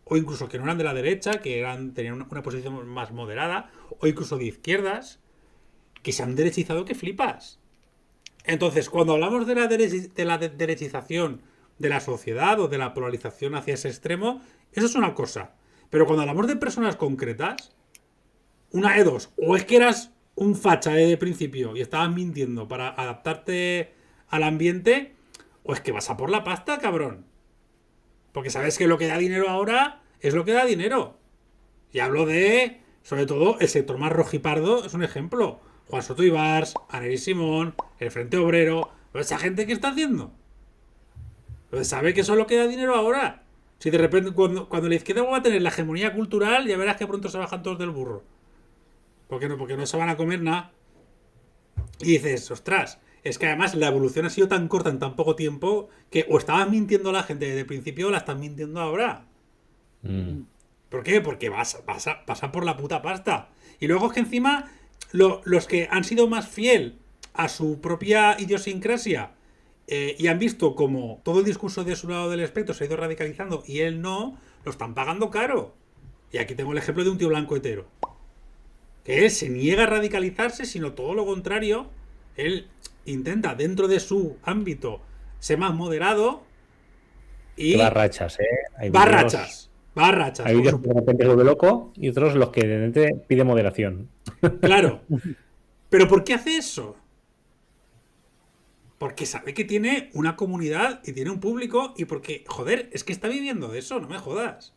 o incluso que no eran de la derecha, que tenían una posición más moderada, o incluso de izquierdas, que se han derechizado que flipas. Entonces, cuando hablamos de la derechización de la sociedad o de la polarización hacia ese extremo, eso es una cosa. Pero cuando hablamos de personas concretas, una de dos, o es que eras un facha de principio y estabas mintiendo para adaptarte al ambiente, o es que vas a por la pasta, cabrón. Porque sabes que lo que da dinero ahora es lo que da dinero. Y hablo de, sobre todo, el sector más rojipardo es un ejemplo. Juan Soto Ibars, Aneris Simón, el Frente Obrero. ¿Esa gente qué está haciendo? Pues sabe que eso es lo que da dinero ahora. Si de repente, cuando la izquierda va a tener la hegemonía cultural, ya verás que pronto se bajan todos del burro. ¿Por qué no? Porque no se van a comer nada. Y dices, ostras, es que además la evolución ha sido tan corta en tan poco tiempo que o estaban mintiendo a la gente desde el principio o la están mintiendo ahora. ¿Por qué? Porque pasan por la puta pasta. Y luego es que encima los que han sido más fiel a su propia idiosincrasia y han visto como todo el discurso de su lado del espectro se ha ido radicalizando y él no, lo están pagando caro. Y aquí tengo el ejemplo de un tío blanco hetero. Que él se niega a radicalizarse, sino todo lo contrario. Él intenta, dentro de su ámbito, ser más moderado y... Que va a rachas, ¿eh? Va a rachas. Hay vídeos que de repente se vuelve loco y otros los que de repente pide moderación. Claro. ¿Pero por qué hace eso? Porque sabe que tiene una comunidad y tiene un público y porque, joder, es que está viviendo de eso, no me jodas.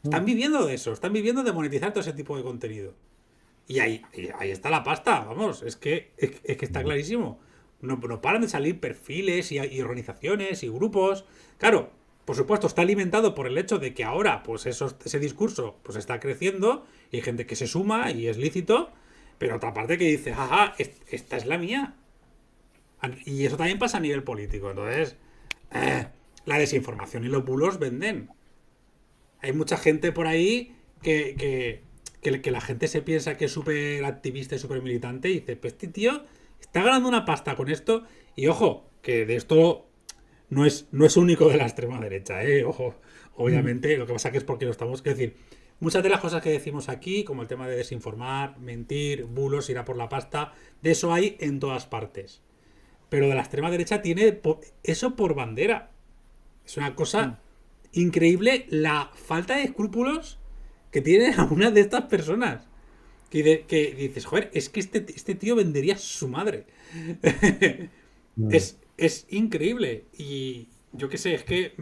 Están viviendo de eso, están viviendo de monetizar todo ese tipo de contenido. Y ahí está la pasta, vamos, es que está clarísimo. No paran de salir perfiles y organizaciones y grupos. Claro, por supuesto, está alimentado por el hecho de que ahora pues ese discurso pues está creciendo y hay gente que se suma y es lícito, pero otra parte que dice, jaja, esta es la mía. Y eso también pasa a nivel político. Entonces, la desinformación y los bulos venden. Hay mucha gente por ahí que la gente se piensa que es súper activista y súper militante y dice, pues este tío está ganando una pasta con esto. Y ojo, que de esto no es único de la extrema derecha, ojo. Obviamente, lo que pasa que es porque lo estamos... Es decir, muchas de las cosas que decimos aquí, como el tema de desinformar, mentir, bulos, ir a por la pasta, de eso hay en todas partes. Pero de la extrema derecha tiene eso por bandera. Es una cosa increíble la falta de escrúpulos que tienen algunas de estas personas. Que dices, joder, es que este tío vendería su madre. Es increíble. Y yo qué sé, es que...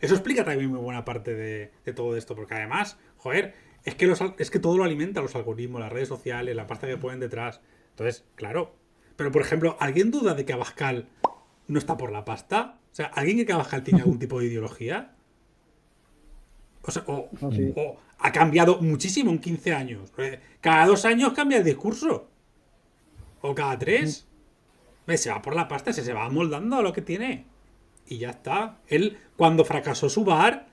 eso explica también muy buena parte de todo esto. Porque además, joder, es que todo lo alimenta los algoritmos, las redes sociales, la pasta que ponen detrás. Entonces, claro. Pero, por ejemplo, ¿alguien duda de que Abascal no está por la pasta? O sea, ¿alguien cree que Abascal tiene algún tipo de ideología? O sea, o ha cambiado muchísimo en 15 años. Cada 2 años cambia el discurso. O cada 3. Se va por la pasta, se va amoldando a lo que tiene. Y ya está. Él, cuando fracasó su bar,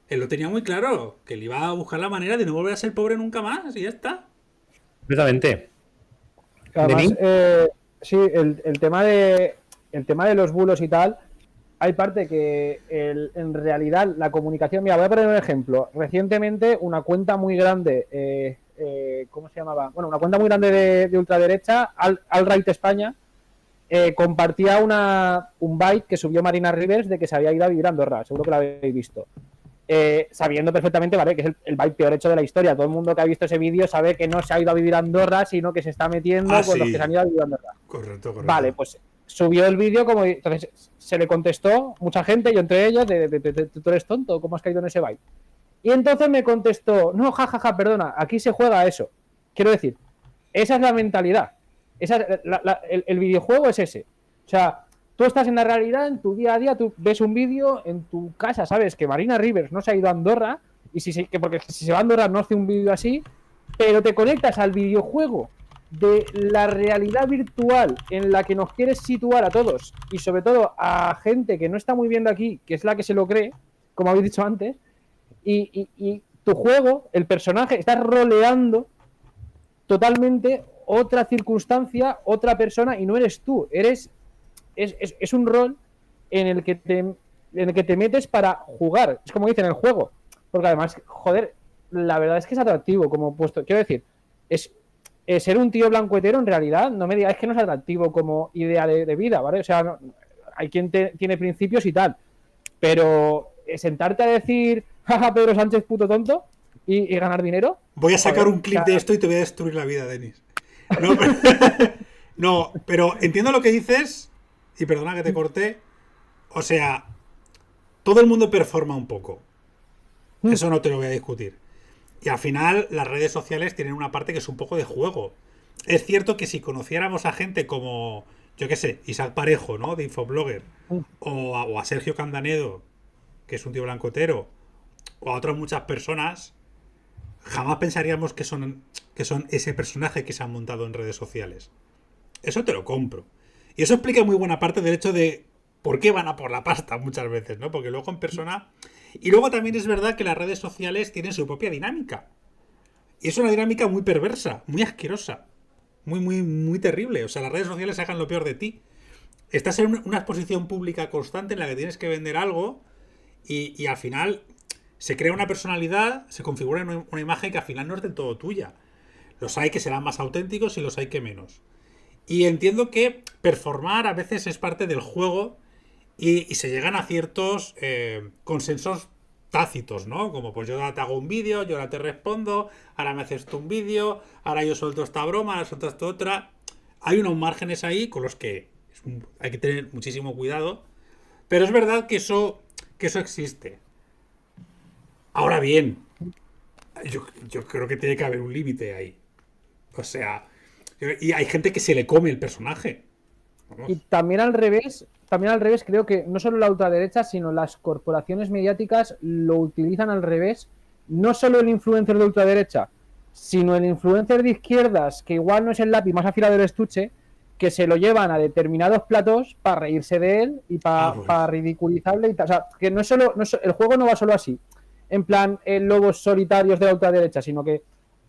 él lo tenía muy claro. Que él iba a buscar la manera de no volver a ser pobre nunca más. Y ya está. Completamente. Además, sí, el tema de los bulos y tal, hay parte que en realidad la comunicación... Mira, voy a poner un ejemplo. Recientemente una cuenta muy grande, ¿cómo se llamaba? Bueno, una cuenta muy grande de ultraderecha, Alt-Right España, compartía un byte que subió Marina Rivers de que se había ido a vivir a Andorra. Seguro que lo habéis visto. Sabiendo perfectamente, ¿vale?, que es el byte peor hecho de la historia. Todo el mundo que ha visto ese vídeo sabe que no se ha ido a vivir a Andorra, sino que se está metiendo con los que se han ido a vivir a Andorra. Correcto. Vale, pues subió el vídeo como... Entonces se le contestó mucha gente, yo entre ellos, tú eres tonto, ¿cómo has caído en ese byte? Y entonces me contestó, no, jajaja, perdona, aquí se juega a eso. Quiero decir, esa es la mentalidad. El videojuego es ese. O sea, tú estás en la realidad, en tu día a día, tú ves un vídeo en tu casa, sabes que Marina Rivers no se ha ido a Andorra, y porque si se va a Andorra no hace un vídeo así, pero te conectas al videojuego de la realidad virtual en la que nos quieres situar a todos, y sobre todo a gente que no está muy bien de aquí, que es la que se lo cree, como habéis dicho antes, y tu juego, el personaje, está roleando totalmente otra circunstancia, otra persona, y no eres tú, es un rol en el que te metes para jugar. Es como dicen en el juego. Porque además, joder, la verdad es que es atractivo como puesto. Quiero decir, ser un tío blanco hetero en realidad, no me digas que no es atractivo como idea de vida, ¿vale? O sea, hay quien tiene principios y tal. Pero sentarte a decir, jaja, Pedro Sánchez puto tonto, y ganar dinero. Voy a sacar un clip de esto y te voy a destruir la vida, Denis. No, pero entiendo lo que dices. Y perdona que te corté. O sea, todo el mundo performa un poco. Eso no te lo voy a discutir. Y al final las redes sociales tienen una parte que es un poco de juego. Es cierto que si conociéramos a gente como, yo qué sé, Isaac Parejo, ¿no?, de Infoblogger, o a Sergio Candanedo, que es un tío blancotero, o a otras muchas personas, jamás pensaríamos que son ese personaje que se han montado en redes sociales. Eso te lo compro. Y eso explica muy buena parte del hecho de por qué van a por la pasta muchas veces, ¿no? Porque luego en persona... Y luego también es verdad que las redes sociales tienen su propia dinámica. Y es una dinámica muy perversa, muy asquerosa, muy, muy, muy terrible. O sea, las redes sociales sacan lo peor de ti. Estás en una exposición pública constante en la que tienes que vender algo y al final se crea una personalidad, se configura una imagen que al final no es del todo tuya. Los hay que serán más auténticos y los hay que menos. Y entiendo que performar a veces es parte del juego y se llegan a ciertos consensos tácitos, ¿no? Como pues yo ahora te hago un vídeo, yo ahora te respondo, ahora me haces tú un vídeo, ahora yo suelto esta broma, ahora suelto esta otra. Hay unos márgenes ahí con los que hay que tener muchísimo cuidado, pero es verdad que eso existe. Ahora bien, yo creo que tiene que haber un límite ahí. O sea, y hay gente que se le come el personaje. Vamos. Y también al revés, creo que no solo la ultraderecha, sino las corporaciones mediáticas lo utilizan al revés. No solo el influencer de ultraderecha, sino el influencer de izquierdas, que igual no es el lápiz más afilado del estuche, que se lo llevan a determinados platos para reírse de él y para ridiculizarle y tal. O sea, que no es solo, el juego no va solo así, en plan lobos solitarios de la ultraderecha, sino que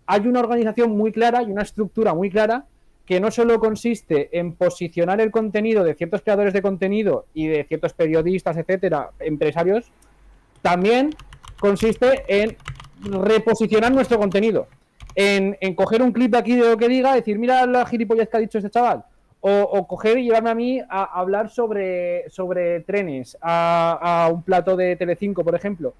hay una organización muy clara y una estructura muy clara que no solo consiste en posicionar el contenido de ciertos creadores de contenido y de ciertos periodistas, etcétera, empresarios, también consiste en reposicionar nuestro contenido, en coger un clip de aquí de lo que diga, decir, mira la gilipollez que ha dicho este chaval, o coger y llevarme a mí a hablar sobre trenes, a un plato de Telecinco, por ejemplo.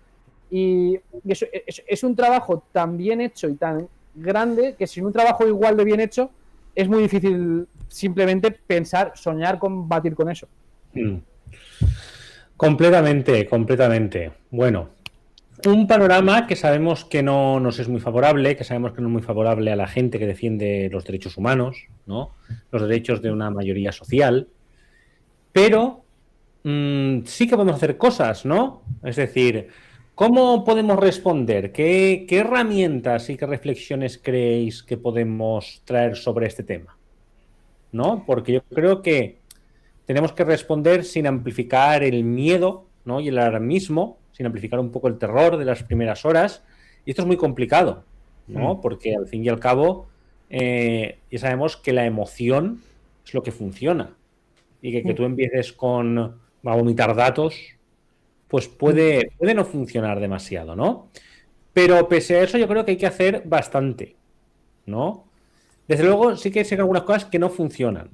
Y eso es un trabajo tan bien hecho y tan grande que sin un trabajo igual de bien hecho es muy difícil simplemente pensar, soñar con batir con eso. Completamente. Bueno, un panorama que sabemos que no nos es muy favorable, que sabemos que no es muy favorable a la gente que defiende los derechos humanos, ¿no? Los derechos de una mayoría social, pero sí que podemos hacer cosas, ¿no? Es decir, ¿cómo podemos responder? ¿Qué herramientas y qué reflexiones creéis que podemos traer sobre este tema? ¿No? Porque yo creo que tenemos que responder sin amplificar el miedo, ¿no? Y el alarmismo, sin amplificar un poco el terror de las primeras horas. Y esto es muy complicado, ¿no? Porque al fin y al cabo ya sabemos que la emoción es lo que funciona. Y que tú empieces a vomitar datos, pues puede no funcionar demasiado, ¿no? Pero pese a eso yo creo que hay que hacer bastante, ¿no? Desde luego sí que hay algunas cosas que no funcionan,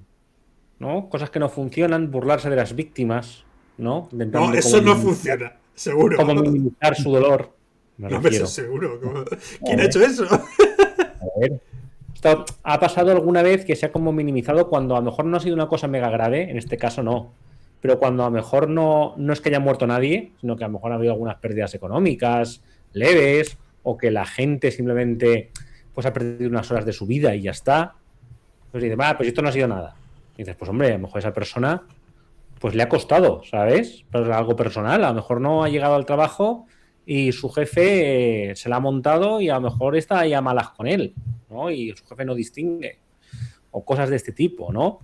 ¿no? Cosas que no funcionan, burlarse de las víctimas, ¿no? No, eso no funciona, seguro. Como minimizar su dolor. No, pero eso seguro. ¿Quién ha hecho eso? A ver. Esto ha pasado alguna vez que se ha como minimizado cuando a lo mejor no ha sido una cosa mega grave, en este caso no. Pero cuando a lo mejor no es que haya muerto nadie, sino que a lo mejor ha habido algunas pérdidas económicas leves, o que la gente simplemente pues ha perdido unas horas de su vida y ya está. Pues dices, pues esto no ha sido nada. Y dices, pues hombre, a lo mejor esa persona pues le ha costado, ¿sabes? Pero algo personal, a lo mejor no ha llegado al trabajo y su jefe se la ha montado y a lo mejor está ahí a malas con él, ¿no? Y su jefe no distingue. O cosas de este tipo, ¿no?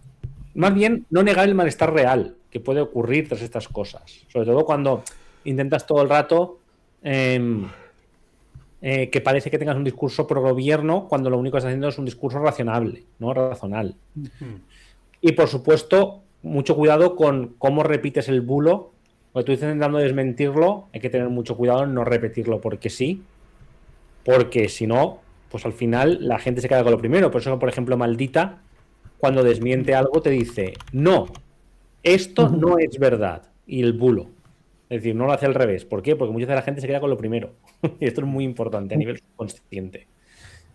Más bien, no negar el malestar real que puede ocurrir tras estas cosas. Sobre todo cuando intentas todo el rato que parece que tengas un discurso pro gobierno cuando lo único que estás haciendo es un discurso razonable, ¿no? Razonal. Y por supuesto, mucho cuidado con cómo repites el bulo. Porque tú estás intentando desmentirlo, hay que tener mucho cuidado en no repetirlo porque sí. Porque si no, pues al final la gente se queda con lo primero. Por eso, por ejemplo, Maldita, cuando desmiente algo, te dice, no, esto no es verdad. Y el bulo. Es decir, no lo hace al revés. ¿Por qué? Porque muchas veces la gente se queda con lo primero. Y esto es muy importante a nivel subconsciente.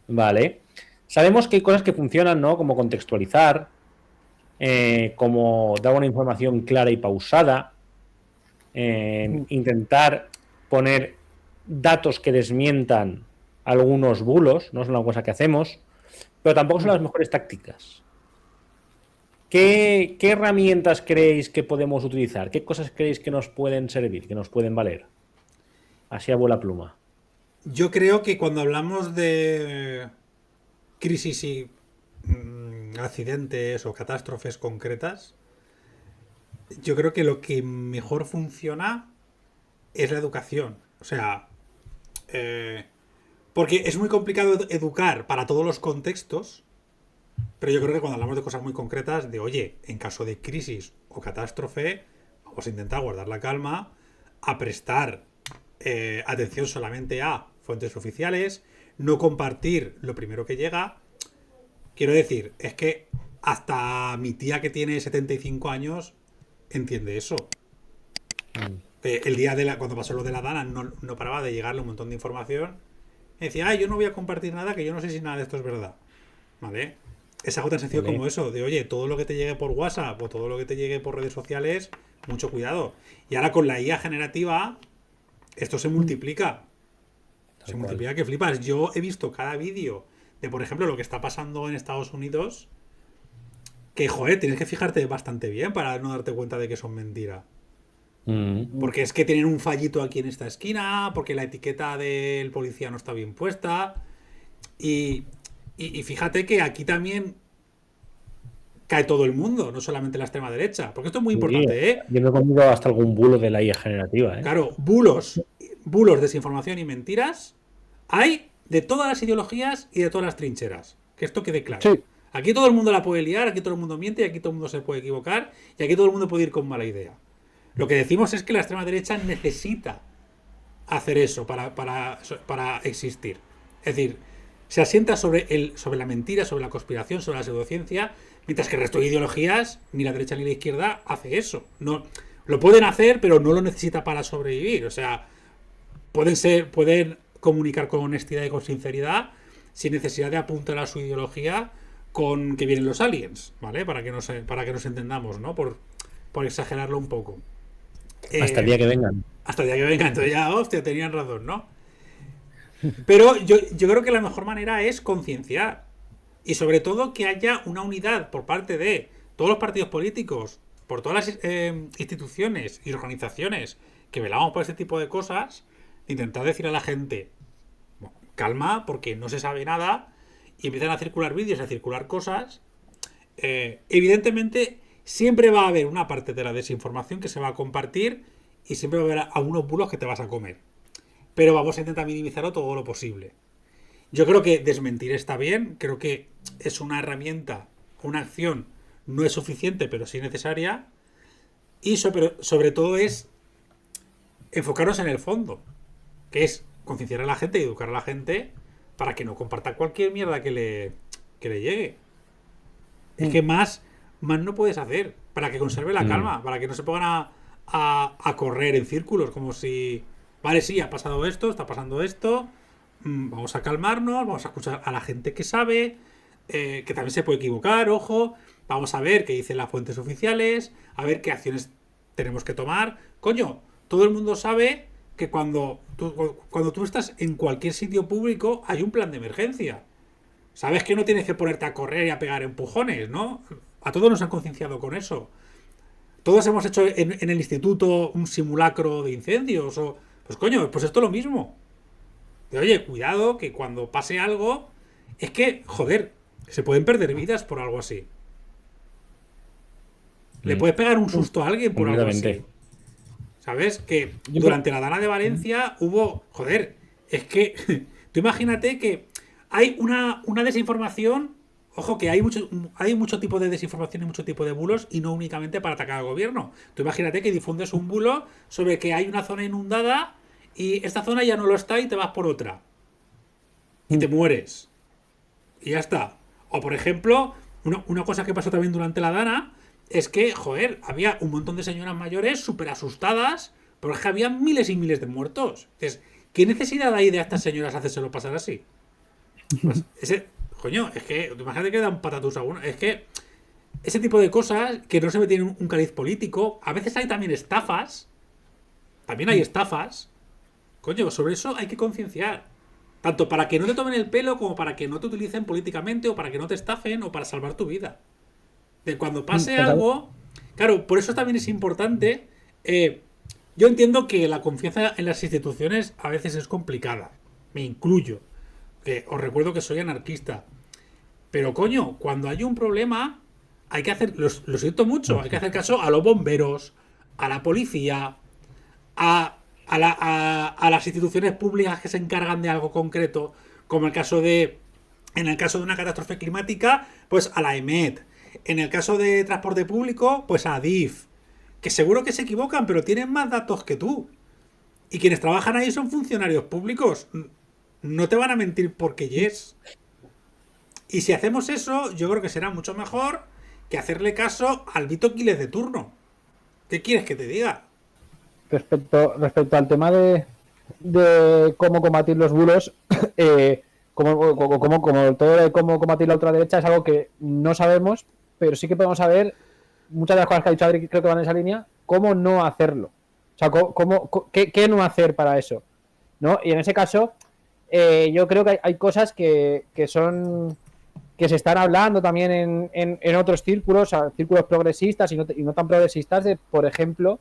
Vale. Sabemos que hay cosas que funcionan, ¿no? Como contextualizar, como dar una información clara y pausada, intentar poner datos que desmientan algunos bulos, no es una cosa que hacemos, pero tampoco son las mejores tácticas. ¿Qué herramientas creéis que podemos utilizar? ¿Qué cosas creéis que nos pueden servir, que nos pueden valer? Así a vuela pluma. Yo creo que cuando hablamos de crisis y accidentes o catástrofes concretas, yo creo que lo que mejor funciona es la educación. O sea, porque es muy complicado educar para todos los contextos, pero yo creo que cuando hablamos de cosas muy concretas, de oye, en caso de crisis o catástrofe, vamos a intentar guardar la calma, a prestar atención solamente a fuentes oficiales, no compartir lo primero que llega. Quiero decir, es que hasta mi tía que tiene 75 años entiende eso. El día cuando pasó lo de la Dana no paraba de llegarle un montón de información. Y decía, yo no voy a compartir nada, que yo no sé si nada de esto es verdad. ¿Vale? Es algo tan sencillo como eso, de oye, todo lo que te llegue por WhatsApp o todo lo que te llegue por redes sociales, mucho cuidado. Y ahora con la IA generativa, esto se multiplica. Se multiplica que flipas. Yo he visto cada vídeo de, por ejemplo, lo que está pasando en Estados Unidos, que, joder, tienes que fijarte bastante bien para no darte cuenta de que son mentira. Porque es que tienen un fallito aquí en esta esquina, porque la etiqueta del policía no está bien puesta. Y fíjate que aquí también cae todo el mundo, no solamente la extrema derecha. Porque esto es muy importante, ¿eh? Yo me he comido hasta algún bulo de la IA generativa, ¿eh? Claro, bulos, desinformación y mentiras hay de todas las ideologías y de todas las trincheras. Que esto quede claro. Sí. Aquí todo el mundo la puede liar, aquí todo el mundo miente y aquí todo el mundo se puede equivocar y aquí todo el mundo puede ir con mala idea. Lo que decimos es que la extrema derecha necesita hacer eso para existir. Es decir, se asienta sobre la mentira, sobre la conspiración, sobre la pseudociencia, mientras que el resto de ideologías, ni la derecha ni la izquierda, hace eso. No, lo pueden hacer, pero no lo necesita para sobrevivir. O sea, pueden comunicar con honestidad y con sinceridad sin necesidad de apuntar a su ideología con que vienen los aliens, ¿vale? Para que nos entendamos, ¿no? Por exagerarlo un poco. Hasta el día que vengan. Hasta el día que vengan. Entonces ya, hostia, tenían razón, ¿no? Pero yo creo que la mejor manera es concienciar. Y sobre todo que haya una unidad por parte de todos los partidos políticos, por todas las instituciones y organizaciones que velamos por este tipo de cosas, intentar decir a la gente, bueno, calma, porque no se sabe nada, y empiezan a circular vídeos, a circular cosas. Evidentemente, siempre va a haber una parte de la desinformación que se va a compartir y siempre va a haber algunos bulos que te vas a comer. Pero vamos a intentar minimizarlo todo lo posible. Yo creo que desmentir está bien, creo que es una herramienta, una acción, no es suficiente, pero sí necesaria. Y sobre todo es enfocarnos en el fondo, que es concienciar a la gente y educar a la gente para que no comparta cualquier mierda que le llegue. Es que más no puedes hacer para que conserve la calma, para que no se pongan a correr en círculos, como si, vale, sí, ha pasado esto, está pasando esto, vamos a calmarnos, vamos a escuchar a la gente que sabe, que también se puede equivocar, ojo, vamos a ver qué dicen las fuentes oficiales, a ver qué acciones tenemos que tomar. Coño, todo el mundo sabe que cuando tú estás en cualquier sitio público hay un plan de emergencia. Sabes que no tienes que ponerte a correr y a pegar empujones, ¿no? A todos nos han concienciado con eso. Todos hemos hecho en el instituto un simulacro de incendios. Pues coño, pues esto es lo mismo. De, oye, cuidado, que cuando pase algo, es que, joder, se pueden perder vidas por algo así. Le puedes pegar un susto a alguien por algo así. ¿Sabes? Que durante la Dana de Valencia hubo... Joder, es que... Tú imagínate que hay una desinformación... Ojo, que hay mucho tipo de desinformación y mucho tipo de bulos y no únicamente para atacar al gobierno. Tú imagínate que difundes un bulo sobre que hay una zona inundada y esta zona ya no lo está y te vas por otra. Y te mueres. Y ya está. O, por ejemplo, una cosa que pasó también durante la Dana es que, joder, había un montón de señoras mayores súper asustadas porque es que había miles y miles de muertos. Entonces, ¿qué necesidad hay de a estas señoras hacérselo pasar así? Pues coño, es que imagínate que dan patatús a uno. Es que ese tipo de cosas que no se me tienen un cariz político. A veces hay también estafas. También hay estafas. Coño, sobre eso hay que concienciar. Tanto para que no te tomen el pelo como para que no te utilicen políticamente o para que no te estafen o para salvar tu vida. De cuando pase algo... Claro, por eso también es importante Yo entiendo que la confianza en las instituciones a veces es complicada. Me incluyo. Que os recuerdo que soy anarquista. Pero coño, cuando hay un problema, hay que hacer. Lo siento mucho, hay que hacer caso a los bomberos, a la policía, a las instituciones públicas que se encargan de algo concreto, como en el caso de una catástrofe climática, pues a la EMET. En el caso de transporte público, pues a ADIF. Que seguro que se equivocan, pero tienen más datos que tú. Y quienes trabajan ahí son funcionarios públicos. No te van a mentir porque yes. Y si hacemos eso, yo creo que será mucho mejor que hacerle caso al Vito Quiles de turno. ¿Qué quieres que te diga? Respecto al tema de cómo combatir los bulos, como todo de cómo combatir la ultraderecha es algo que no sabemos, pero sí que podemos saber muchas de las cosas que ha dicho Adri, creo que van en esa línea, cómo no hacerlo. O sea, qué no hacer para eso, ¿no? Y en ese caso, yo creo que hay cosas que se están hablando también en otros círculos, o sea, círculos progresistas y no tan progresistas, de, por ejemplo,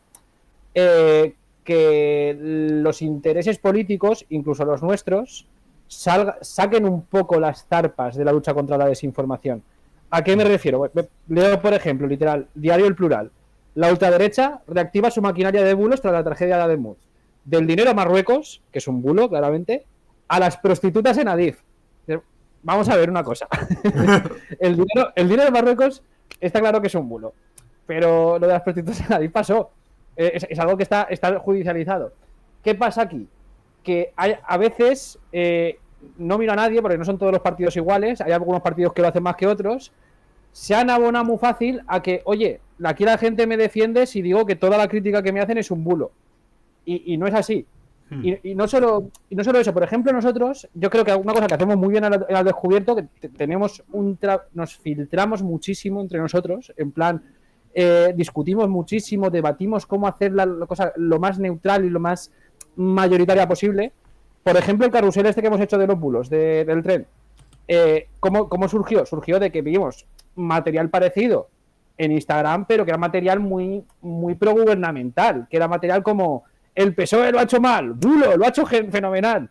que los intereses políticos, incluso los nuestros, saquen un poco las zarpas de la lucha contra la desinformación. ¿A qué me refiero? Leo, por ejemplo, literal, Diario El Plural. La ultraderecha reactiva su maquinaria de bulos tras la tragedia de Ademuz. Del dinero a Marruecos, que es un bulo, claramente, a las prostitutas en Adif. Vamos a ver una cosa. el dinero de Marruecos está claro que es un bulo. Pero lo de las prostitutas en Adif pasó. Es algo que está judicializado. ¿Qué pasa aquí? Que a veces... no miro a nadie porque no son todos los partidos iguales, hay algunos partidos que lo hacen más que otros, se han abonado muy fácil a que, oye, aquí la gente me defiende si digo que toda la crítica que me hacen es un bulo. Y no es así. Y no solo eso, por ejemplo, nosotros, yo creo que una cosa que hacemos muy bien al descubierto, que nos filtramos muchísimo entre nosotros, en plan, discutimos muchísimo, debatimos cómo hacer la cosa lo más neutral y lo más mayoritaria posible. Por ejemplo, el carrusel este que hemos hecho de los bulos del tren. ¿Cómo surgió? Surgió de que vimos material parecido en Instagram, pero que era material muy, muy progubernamental, que era material como el PSOE lo ha hecho mal, bulo, lo ha hecho fenomenal.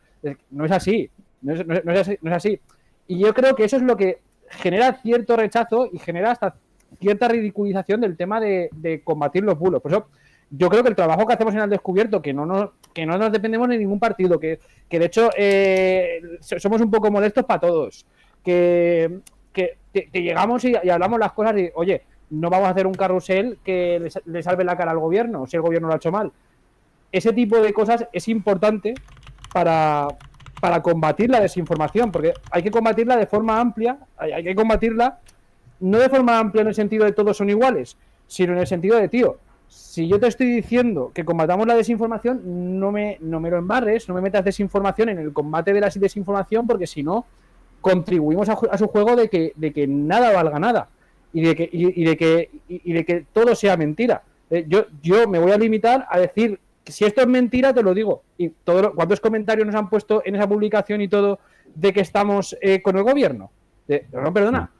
No es así, no es así. Y yo creo que eso es lo que genera cierto rechazo y genera hasta cierta ridiculización del tema de combatir los bulos. Por eso yo creo que el trabajo que hacemos en El Descubierto, que no nos dependemos de ningún partido, que de hecho somos un poco molestos para todos, que llegamos y hablamos las cosas y, oye, no vamos a hacer un carrusel que le salve la cara al gobierno si el gobierno lo ha hecho mal. Ese tipo de cosas es importante para combatir la desinformación, porque hay que combatirla de forma amplia, hay que combatirla no de forma amplia en el sentido de todos son iguales, sino en el sentido de, tío, si yo te estoy diciendo que combatamos la desinformación, no me lo embarres, no me metas desinformación en el combate de la desinformación, porque si no, contribuimos a su juego de que nada valga nada y de que todo sea mentira. Yo me voy a limitar a decir que si esto es mentira, te lo digo. Y ¿cuántos comentarios nos han puesto en esa publicación y todo de que estamos con el gobierno? No, perdona.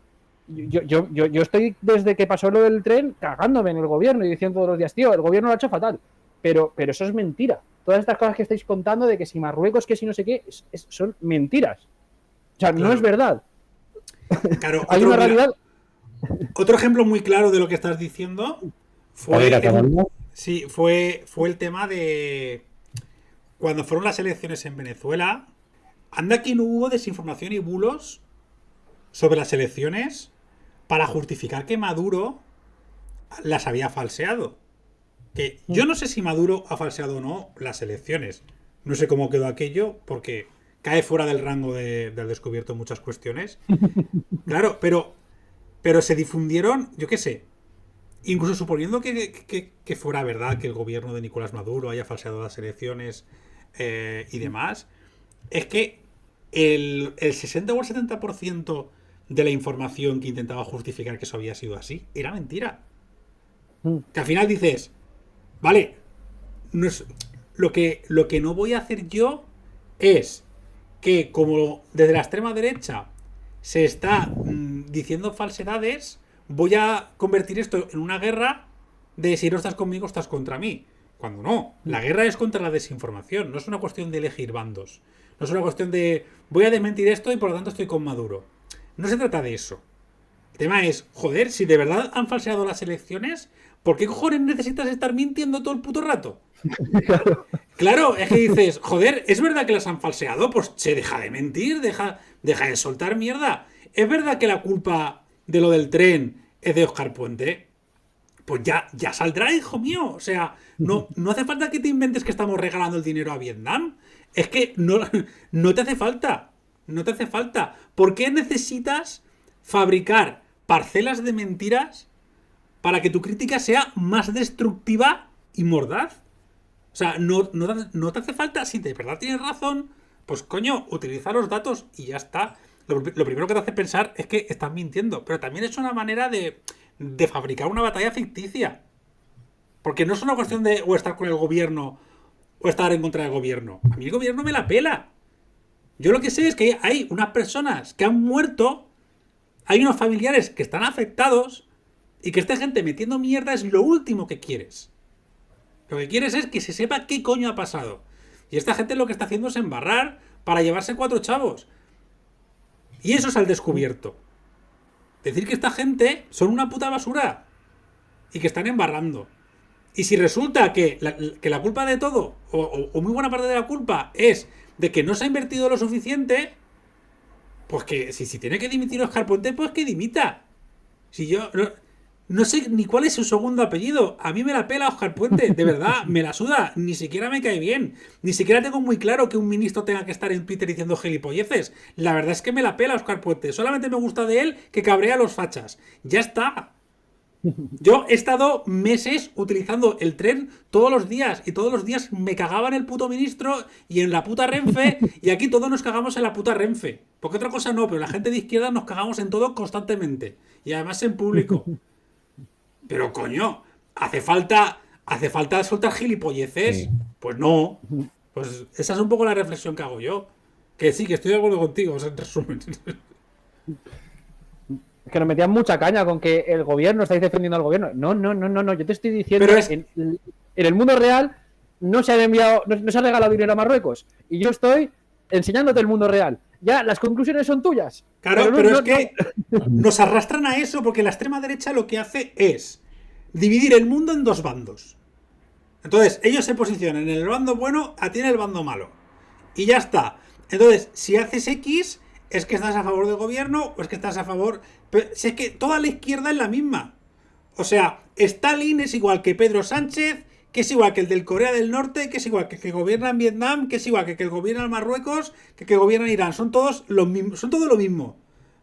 Yo estoy desde que pasó lo del tren cagándome en el gobierno y diciendo todos los días, tío, el gobierno lo ha hecho fatal, pero eso es mentira. Todas estas cosas que estáis contando de que si Marruecos, que si no sé qué, son mentiras. O sea, claro. No es verdad. Claro, hay una realidad. Otro ejemplo muy claro de lo que estás diciendo fue el tema de cuando fueron las elecciones en Venezuela. Anda que no hubo desinformación y bulos sobre las elecciones para justificar que Maduro las había falseado. Que yo no sé si Maduro ha falseado o no las elecciones. No sé cómo quedó aquello, porque cae fuera del rango del descubierto muchas cuestiones. Claro, pero se difundieron, yo qué sé, incluso suponiendo que fuera verdad que el gobierno de Nicolás Maduro haya falseado las elecciones y demás, es que el 60 o el 70% de la información que intentaba justificar que eso había sido así era mentira. Que al final dices, vale, no es, lo que no voy a hacer yo es que, como desde la extrema derecha se está diciendo falsedades, voy a convertir esto en una guerra de si no estás conmigo, estás contra mí. Cuando no. La guerra es contra la desinformación. No es una cuestión de elegir bandos. No es una cuestión de voy a desmentir esto y por lo tanto estoy con Maduro. No se trata de eso. El tema es, joder, si de verdad han falseado las elecciones, ¿por qué cojones necesitas estar mintiendo todo el puto rato? Claro, es que dices, joder, ¿es verdad que las han falseado? Pues se deja de mentir, deja de soltar mierda. ¿Es verdad que la culpa de lo del tren es de Óscar Puente? Pues ya saldrá, hijo mío. O sea, no hace falta que te inventes que estamos regalando el dinero a Vietnam. Es que no te hace falta. No te hace falta. ¿Por qué necesitas fabricar parcelas de mentiras para que tu crítica sea más destructiva y mordaz? O sea, no te hace falta. Si de verdad tienes razón, pues coño, utiliza los datos y ya está. Lo primero que te hace pensar es que estás mintiendo. Pero también es una manera de fabricar una batalla ficticia. Porque no es una cuestión de o estar con el gobierno o estar en contra del gobierno. A mí el gobierno me la pela. Yo lo que sé es que hay unas personas que han muerto, hay unos familiares que están afectados y que esta gente metiendo mierda es lo último que quieres. Lo que quieres es que se sepa qué coño ha pasado. Y esta gente lo que está haciendo es embarrar para llevarse 4 chavos. Y eso es al descubierto. Decir que esta gente son una puta basura y que están embarrando. Y si resulta que la culpa de todo, o muy buena parte de la culpa, es de que no se ha invertido lo suficiente, pues que si tiene que dimitir Óscar Puente, pues que dimita. Si yo no sé ni cuál es su segundo apellido. A mí me la pela Óscar Puente, de verdad, me la suda. Ni siquiera me cae bien. Ni siquiera tengo muy claro que un ministro tenga que estar en Twitter diciendo gilipolleces. La verdad es que me la pela Óscar Puente. Solamente me gusta de él que cabrea a los fachas. Ya está. Yo he estado meses utilizando el tren todos los días y todos los días me cagaba en el puto ministro y en la puta Renfe y aquí todos nos cagamos en la puta Renfe. Porque otra cosa no, pero la gente de izquierda nos cagamos en todo constantemente y además en público. Pero coño, ¿hace falta soltar gilipolleces? Sí. Pues no. Pues esa es un poco la reflexión que hago yo. Que sí, que estoy de acuerdo contigo, o sea, en resumen. Que nos metían mucha caña con que el gobierno, estáis defendiendo al gobierno. No, yo te estoy diciendo pero es... en el mundo real no se ha regalado dinero a Marruecos. Y yo estoy enseñándote el mundo real. Ya, las conclusiones son tuyas. Claro, pero es que nos arrastran a eso porque la extrema derecha lo que hace es dividir el mundo en 2 bandos. Entonces, ellos se posicionan en el bando bueno, a ti en el bando malo. Y ya está. Entonces, si haces X, es que estás a favor del gobierno o es que estás a favor... Pero si es que toda la izquierda es la misma. O sea, Stalin es igual que Pedro Sánchez, que es igual que el del Corea del Norte, que es igual que el que gobierna en Vietnam, que es igual que el que gobierna en Marruecos, que el que gobierna en Irán. Son todos lo mismo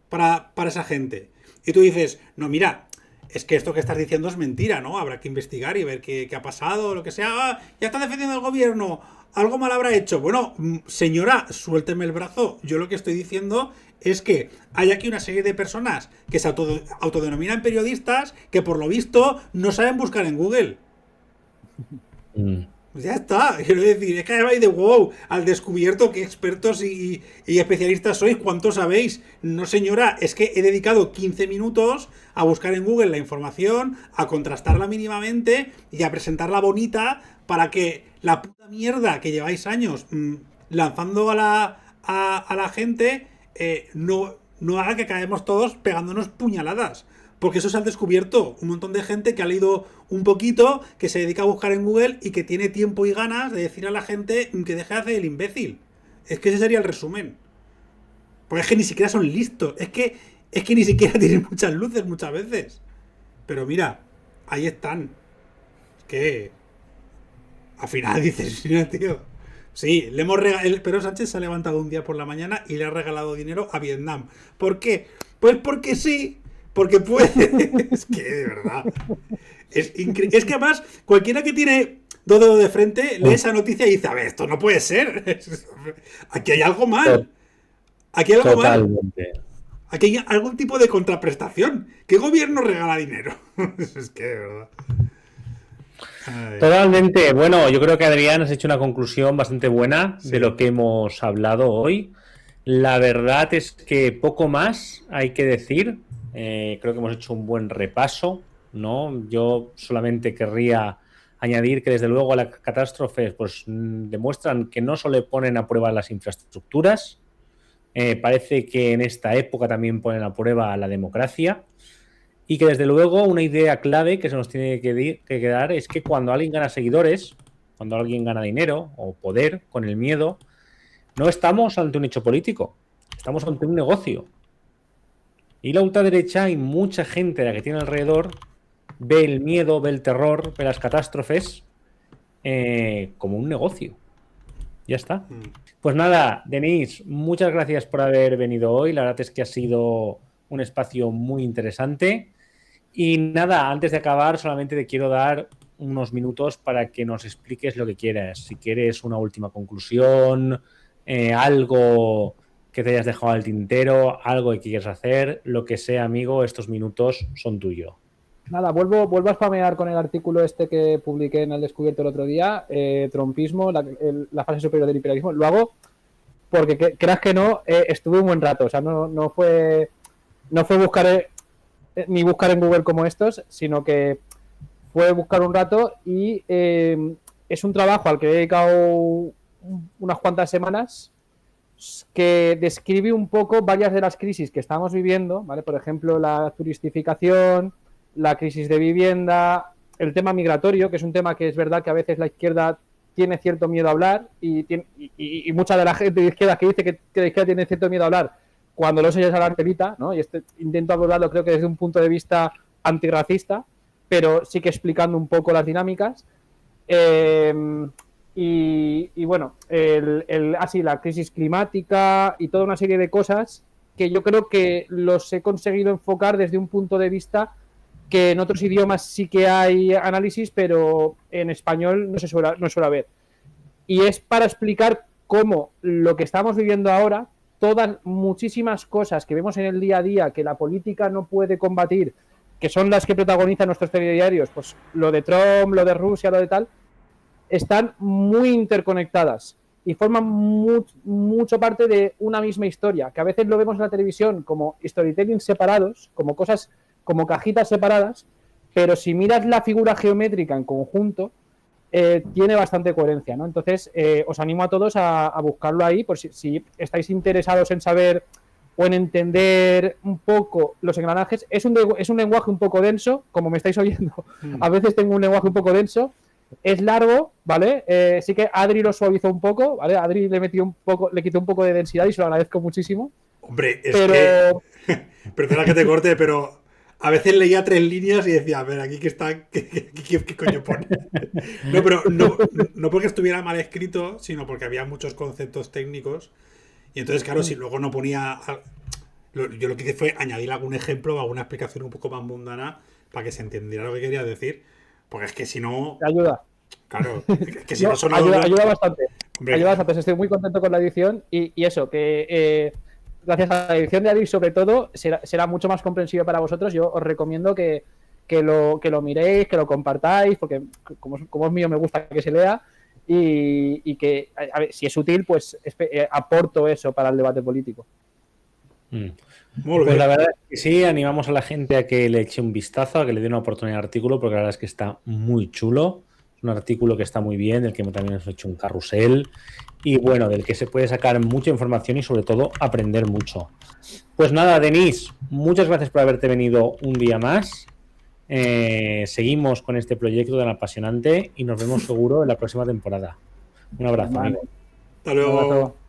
para esa gente. Y tú dices, no, mira, es que esto que estás diciendo es mentira, ¿no? Habrá que investigar y ver qué ha pasado, o lo que sea. Ah, ya está defendiendo al gobierno, algo mal habrá hecho. Bueno, señora, suélteme el brazo. Yo lo que estoy diciendo es que hay aquí una serie de personas que se autodenominan periodistas que por lo visto no saben buscar en Google. Pues ya está, quiero decir, es que vais de wow, al descubierto qué expertos y especialistas sois, cuánto sabéis. No señora, es que he dedicado 15 minutos a buscar en Google la información, a contrastarla mínimamente y a presentarla bonita para que la puta mierda que lleváis años lanzando a la gente no haga que caemos todos pegándonos puñaladas. Porque eso se ha descubierto. Un montón de gente que ha leído un poquito, que se dedica a buscar en Google y que tiene tiempo y ganas de decir a la gente que deje de hacer el imbécil. Es que ese sería el resumen. Porque es que ni siquiera son listos. Es que ni siquiera tienen muchas luces muchas veces. Pero mira, ahí están. Es que... Al final dices, mira, tío... Sí, le hemos regalado... Pedro Sánchez se ha levantado un día por la mañana y le ha regalado dinero a Vietnam. ¿Por qué? Pues porque sí... Porque puede. Es que, de verdad. Es que además, cualquiera que tiene 2 dedos de frente lee esa noticia y dice: a ver, esto no puede ser. Aquí hay algo mal. Aquí hay algo Totalmente. Mal. Aquí hay algún tipo de contraprestación. ¿Qué gobierno regala dinero? Es que, de verdad. Ay. Totalmente. Bueno, yo creo que Adrián has hecho una conclusión bastante buena de lo que hemos hablado hoy. La verdad es que poco más hay que decir. Creo que hemos hecho un buen repaso, ¿no? Yo solamente querría añadir que desde luego las catástrofes pues demuestran que no solo ponen a prueba las infraestructuras, parece que en esta época también ponen a prueba la democracia, y que desde luego una idea clave que se nos tiene que quedar es que cuando alguien gana seguidores, cuando alguien gana dinero o poder con el miedo, no estamos ante un hecho político, estamos ante un negocio. Y la ultraderecha y mucha gente de la que tiene alrededor ve el miedo, ve el terror, ve las catástrofes como un negocio. Ya está. Pues nada, Denis, muchas gracias por haber venido hoy. La verdad es que ha sido un espacio muy interesante. Y nada, antes de acabar, solamente te quiero dar unos minutos para que nos expliques lo que quieras. Si quieres una última conclusión, algo que te hayas dejado al tintero, algo que quieras hacer, lo que sea, amigo, estos minutos son tuyos. Nada, vuelvo a spamear con el artículo este que publiqué en El Descubierto el otro día, trompismo, la fase superior del imperialismo. Lo hago porque, creas que no, estuve un buen rato. O sea, no fue buscar ni buscar en Google como estos, sino que fue buscar un rato y es un trabajo al que he dedicado unas cuantas semanas que describe un poco varias de las crisis que estamos viviendo, ¿vale? Por ejemplo, la turistificación, la crisis de vivienda, el tema migratorio, que es un tema que es verdad que a veces la izquierda tiene cierto miedo a hablar y mucha de la gente de izquierda que dice que la izquierda tiene cierto miedo a hablar cuando los oyes hablar telita, ¿no? Y intento abordarlo creo que desde un punto de vista antirracista, pero sí que explicando un poco las dinámicas. Y bueno, la crisis climática y toda una serie de cosas que yo creo que los he conseguido enfocar desde un punto de vista que en otros idiomas sí que hay análisis, pero en español no suele haber. Y es para explicar cómo lo que estamos viviendo ahora, muchísimas cosas que vemos en el día a día que la política no puede combatir, que son las que protagonizan nuestros telediarios, pues lo de Trump, lo de Rusia, lo de tal, están muy interconectadas y forman mucho parte de una misma historia, que a veces lo vemos en la televisión como storytelling separados, como cosas, como cajitas separadas, pero si miras la figura geométrica en conjunto, tiene bastante coherencia, ¿no? Entonces, os animo a todos a buscarlo ahí, por si estáis interesados en saber o en entender un poco los engranajes. Es un lenguaje un poco denso, como me estáis oyendo. A veces tengo un lenguaje un poco denso. Es largo, ¿vale? Sí que Adri lo suavizó un poco, ¿vale? Adri le quitó un poco de densidad y se lo agradezco muchísimo. Hombre, que... Perdona que te corte, pero a veces leía 3 líneas y decía, a ver, aquí que está, ¿qué coño pone? No, pero no porque estuviera mal escrito, sino porque había muchos conceptos técnicos. Y entonces, claro, si luego no ponía... Yo lo que hice fue añadir algún ejemplo o alguna explicación un poco más mundana para que se entendiera lo que quería decir. Porque es que si no... Te ayuda. Claro, es que si no son... Ayuda bastante. Hombre. Ayuda bastante. Estoy muy contento con la edición y eso, que gracias a la edición de Adri, sobre todo, será mucho más comprensible para vosotros. Yo os recomiendo que lo miréis, que lo compartáis, porque como es mío me gusta que se lea y que, a ver, si es útil, pues aporto eso para el debate político. Pues la verdad es que sí, animamos a la gente a que le eche un vistazo, a que le dé una oportunidad al artículo, porque la verdad es que está muy chulo. Es un artículo que está muy bien, del que también hemos hecho un carrusel y bueno, del que se puede sacar mucha información y sobre todo aprender mucho. Pues nada, Denis, muchas gracias por haberte venido un día más. Seguimos con este proyecto tan apasionante y nos vemos seguro en la próxima temporada. Un abrazo. Vale. Hasta luego.